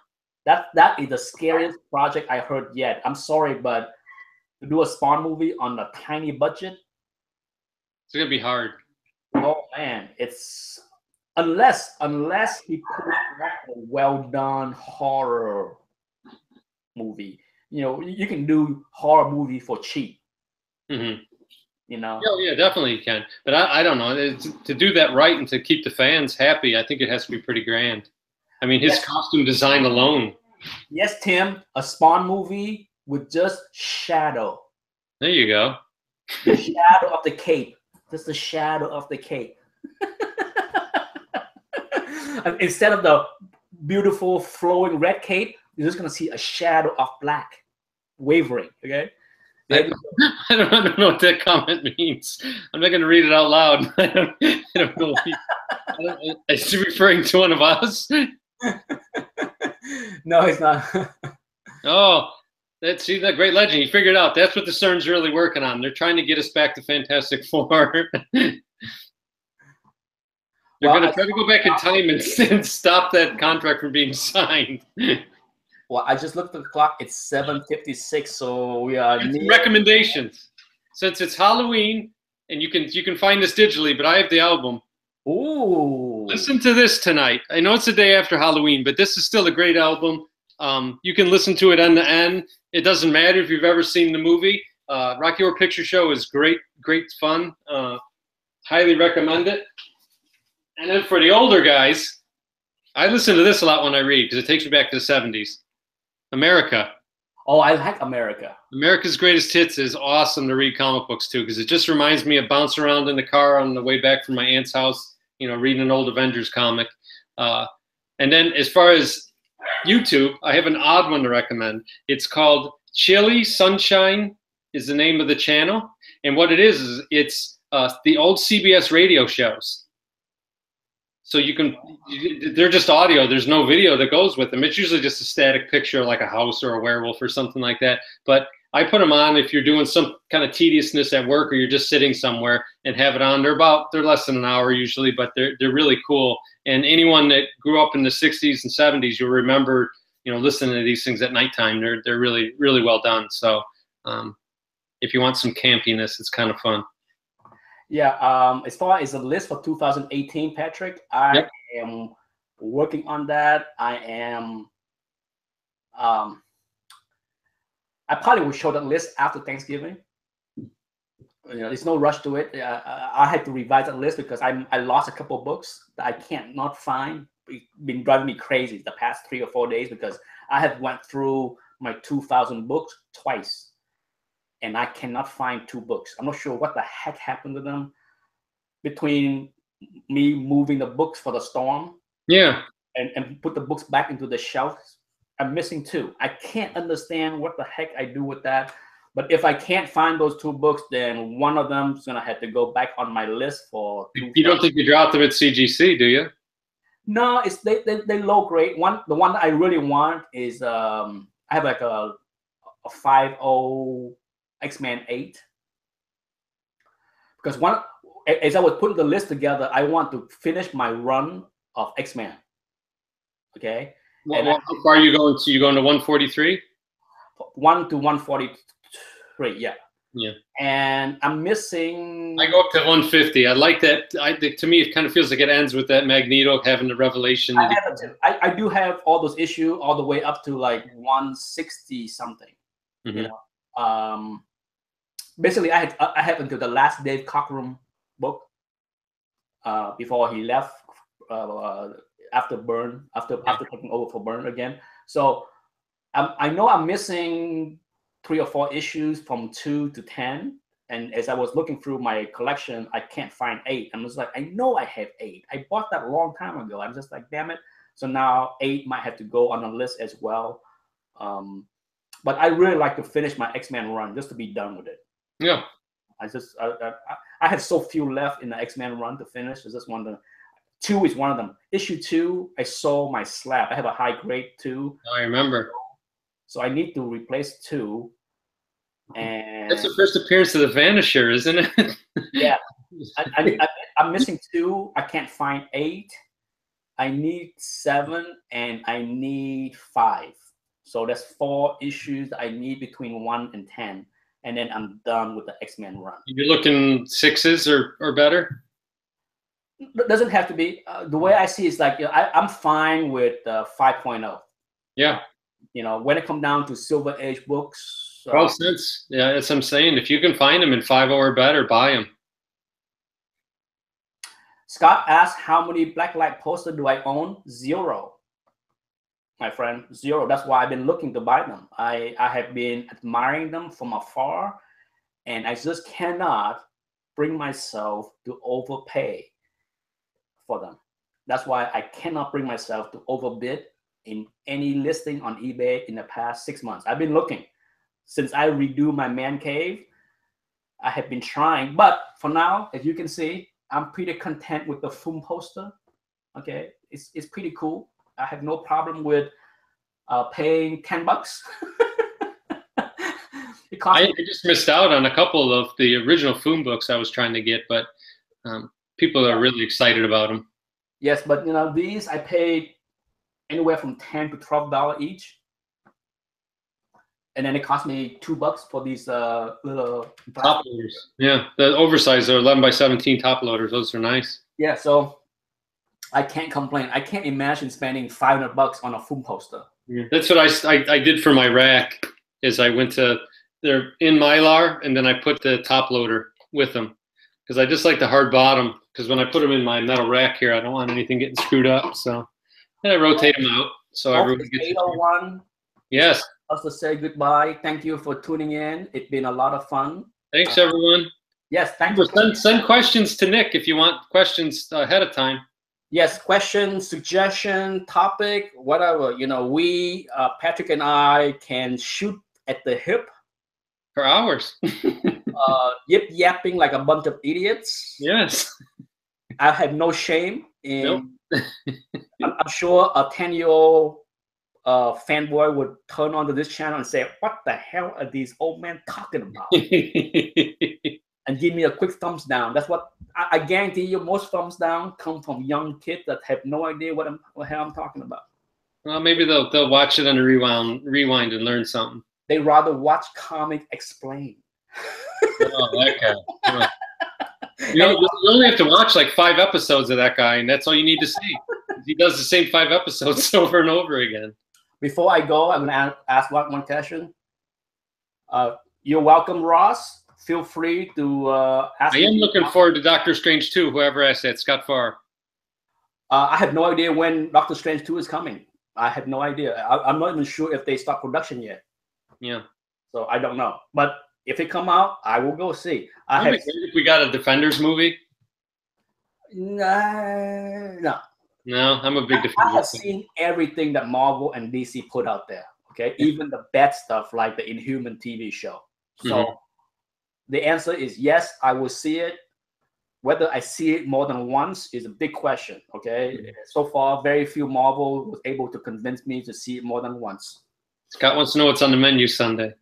That is the scariest project I heard yet. I'm sorry, but to do a Spawn movie on a tiny budget, it's gonna be hard. Oh man, it's unless he put out a well done horror movie. You can do horror movie for cheap. Yeah, definitely you can. But I don't know. To do that right and to keep the fans happy, I think it has to be pretty grand. I mean, his costume design alone. Yes, Tim, a Spawn movie with just shadow. There you go. The shadow of the cape. Just the shadow of the cape. Instead of the beautiful flowing red cape, you're just gonna see a shadow of black wavering. Okay. I don't know what that comment means. I'm not gonna read it out loud. I don't know. Is he referring to one of us? No, he's not. Oh, see that great legend. You figured out that's what the CERN's really working on. They're trying to get us back to Fantastic Four. They're going to try to go back in time and stop that contract from being signed. Well, I just looked at the clock. It's 7:56, so we are near. Recommendations. Since it's Halloween, and you can find this digitally, but I have the album. Ooh. Listen to this tonight. I know it's the day after Halloween, but this is still a great album. You can listen to it end to end. It doesn't matter if you've ever seen the movie. Rocky Horror Picture Show is great fun. Highly recommend it. And then for the older guys, I listen to this a lot when I read because it takes me back to the 70s. America. Oh, I like America. America's Greatest Hits is awesome to read comic books too because it just reminds me of bouncing around in the car on the way back from my aunt's house, reading an old Avengers comic. And then as far as YouTube, I have an odd one to recommend. It's called Chili Sunshine is the name of the channel. And what it is it's the old CBS radio shows. So they're just audio. There's no video that goes with them. It's usually just a static picture like a house or a werewolf or something like that. But I put them on if you're doing some kind of tediousness at work or you're just sitting somewhere and have it on. They're less than an hour usually, but they're really cool. And anyone that grew up in the 60s and 70s, you'll remember, listening to these things at nighttime. They're really, really well done. So if you want some campiness, it's kind of fun. Yeah, as far as the list for 2018, Patrick, I am working on that. I probably will show that list after Thanksgiving. There's no rush to it. I had to revise that list because I lost a couple of books that I can't not find. It's been driving me crazy the past 3 or 4 days because I have went through my 2,000 books twice. And I cannot find 2 books. I'm not sure what the heck happened to them between me moving the books for the storm. Yeah. And put the books back into the shelf. I'm missing 2. I can't understand what the heck I do with that. But if I can't find those 2 books, then one of them is going to have to go back on my list for. You don't think you dropped them at CGC, do you? No, it's they low grade. The one that I really want is I have like a a 50 X-Men 8 because as I was putting the list together, I want to finish my run of X-Men. Okay. How far are you going to? You going to 143? 1 to 143, yeah. Yeah. And I'm missing. I go up to 150. I like that. To me, it kind of feels like it ends with that Magneto having the revelation. I do have all those issues all the way up to like 160 something. Mm-hmm. You know, basically, I have until the last Dave Cockrum book before he left after taking over for Byrne again. So I know I'm missing 3 or 4 issues from 2 to 10. And as I was looking through my collection, I can't find 8. I'm just like, I know I have 8. I bought that a long time ago. I'm just like, damn it. So now 8 might have to go on the list as well. But I really like to finish my X-Men run just to be done with it. Yeah. I have so few left in the X-Men run to finish. I just wonder. 2 is one of them. Issue 2, I sold my slab. I have a high grade 2. I remember. So I need to replace 2. And that's the first appearance of the Vanisher, isn't it? Yeah. I'm missing 2. I can't find 8. I need 7 and I need 5. So that's 4 issues I need between 1 and 10. And then I'm done with the X-Men run. You're looking 6s or better? It doesn't have to be. The way I see it is like, I'm fine with 5.0. Yeah. You know, when it comes down to Silver Age books. 12 cents. Yeah, that's what I'm saying. If you can find them in 5.0 or better, buy them. Scott asked, how many Blacklight posters do I own? 0, my friend. 0. That's why I've been looking to buy them. I have been admiring them from afar, and I just cannot bring myself to overpay for them. That's why I cannot bring myself to overbid in any listing on eBay in the past 6 months. I've been looking. Since I redo my man cave, I have been trying. But for now, as you can see, I'm pretty content with the foam poster. Okay, it's pretty cool. I have no problem with paying $10. I just missed out on a couple of the original foam books I was trying to get, but people are really excited about them. Yes, but you know, these I paid anywhere from $10 to $12 each. And then it cost me $2 for these little top loaders. Yeah, the oversized are 11 by 17 top loaders. Those are nice. Yeah, so I can't complain. I can't imagine spending $500 on a foam poster. Yeah, that's what I did for my rack. Is I went to they're in Mylar, and then I put the top loader with them because I just like the hard bottom. Because when I put them in my metal rack here, I don't want anything getting screwed up. So then I rotate them out so everyone gets 801. Yes. Us to say goodbye. Thank you for tuning in. It's been a lot of fun. Thanks, everyone. Yes, thank you. Send questions to Nick if you want questions ahead of time. Yes, question, suggestion, topic, whatever. You know, we, Patrick and I, can shoot at the hip. For hours. Yip-yapping like a bunch of idiots. Yes. I have no shame in. Nope. I'm sure a 10-year-old fanboy would turn onto this channel and say, what the hell are these old men talking about? And give me a quick thumbs down. That's what I guarantee you, most thumbs down come from young kids that have no idea what the hell I'm talking about. Well, maybe they'll watch it on a rewind and learn something. They rather watch comic explain. Oh, that guy. Oh. You only have to watch like 5 episodes of that guy, and that's all you need to see. He does the same 5 episodes over and over again. Before I go, I'm going to ask one question. You're welcome, Ross. Feel free to ask. I am looking forward to Doctor Strange 2, whoever asked that, Scott Farr. I have no idea when Doctor Strange 2 is coming. I have no idea. I'm not even sure if they start production yet. Yeah. So I don't know. But if it come out, I will go see. If we got a Defenders movie? No. No, I'm a big Defenders I have seen everything that Marvel and DC put out there. Okay, even the bad stuff like the Inhuman TV show. So the answer is yes, I will see it. Whether I see it more than once is a big question. Okay, so far very few Marvel was able to convince me to see it more than once. Scott wants to know what's on the menu Sunday.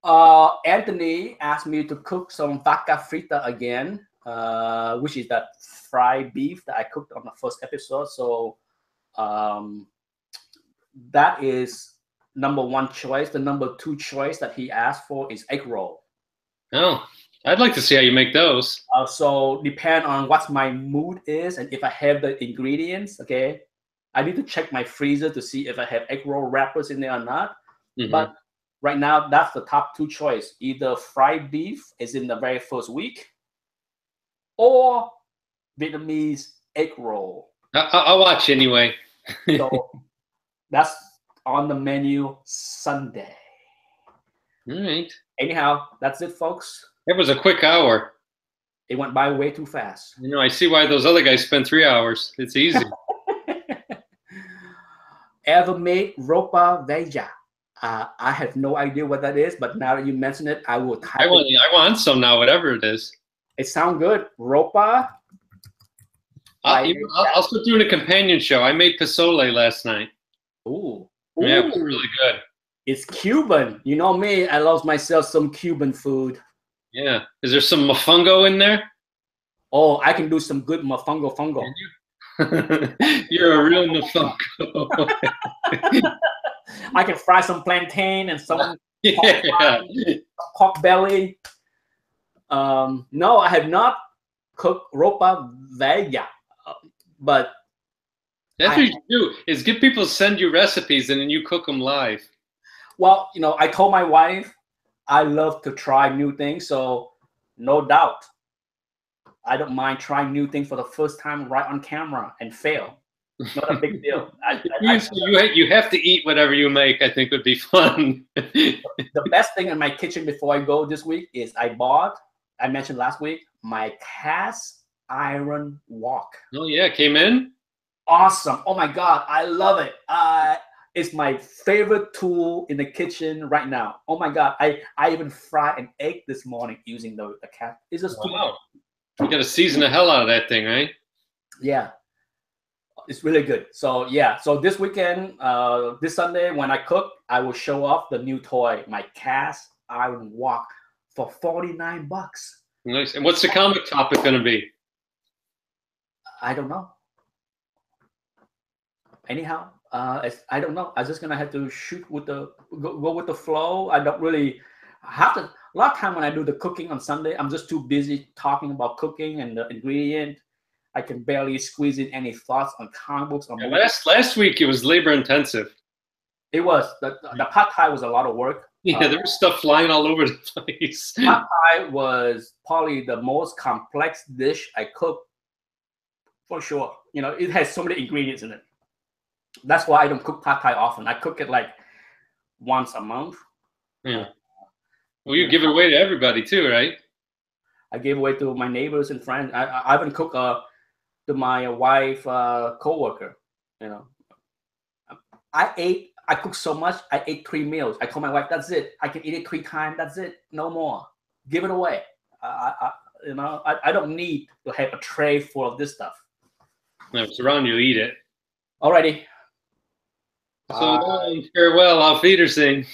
Anthony asked me to cook some vaca frita again, which is that fried beef that I cooked on the first episode. So um, that is number one choice. The number two choice that he asked for is egg roll. Oh, I'd like to see how you make those. So depend on what my mood is and if I have the ingredients. Okay, I need to check my freezer to see if I have egg roll wrappers in there or not. Mm-hmm. But right now, that's the top two choice. Either fried beef is in the very first week, or Vietnamese egg roll. I'll watch anyway. So that's on the menu Sunday. All right. Anyhow, that's it, folks. It was a quick hour. It went by way too fast. You know, I see why those other guys spent 3 hours. It's easy. Ever made ropa veja? I have no idea what that is, but now that you mention it, I will type it. I want some now, whatever it is. It sounds good. Ropa. I'll start doing a companion show. I made pozole last night. Ooh. Yeah, it was really good. It's Cuban. You know me, I love myself some Cuban food. Yeah. Is there some mofongo in there? Oh, I can do some good mofongo fungo. You're a real mofongo. I can fry some plantain and some Yeah. pork belly. No, I have not cooked ropa vega, but that's what you do, is get people to send you recipes and then you cook them live. Well, you know, I told my wife I love to try new things, so no doubt I don't mind trying new things for the first time right on camera and fail. Not a big deal. You have to eat whatever you make. I think would be fun. The best thing in my kitchen before I go this week is I mentioned last week, my cast iron wok. Oh yeah, came in? Awesome. Oh my God, I love it. It's my favorite tool in the kitchen right now. Oh my God, I even fried an egg this morning using the cast. It's just wow. You got to season the hell out of that thing, right? Yeah. It's really good. So yeah, so this weekend, this Sunday when I cook, I will show off the new toy, my cast iron wok, for $49. Nice. And what's the comic topic going to be? I don't know. Anyhow, I don't know. I'm just gonna have to shoot with the go with the flow. I don't really have to. A lot of time when I do the cooking on Sunday, I'm just too busy talking about cooking and the ingredient. I can barely squeeze in any thoughts on comic books. Or last week it was labor intensive. It was the pad thai was a lot of work. Yeah, there was stuff flying all over the place. Pad thai was probably the most complex dish I cooked for sure. You know, it has so many ingredients in it. That's why I don't cook pad thai often. I cook it like once a month. Yeah. Well, you give it away to everybody too, right? I gave away to my neighbors and friends. I even cook to my wife co-worker. You know, I cook so much. I ate 3 meals. I told my wife, "That's it. I can eat it 3 times. That's it. No more. Give it away." You know, I don't need to have a tray full of this stuff. If it's around you, eat it. Alrighty. So farewell, auf Wiedersehen.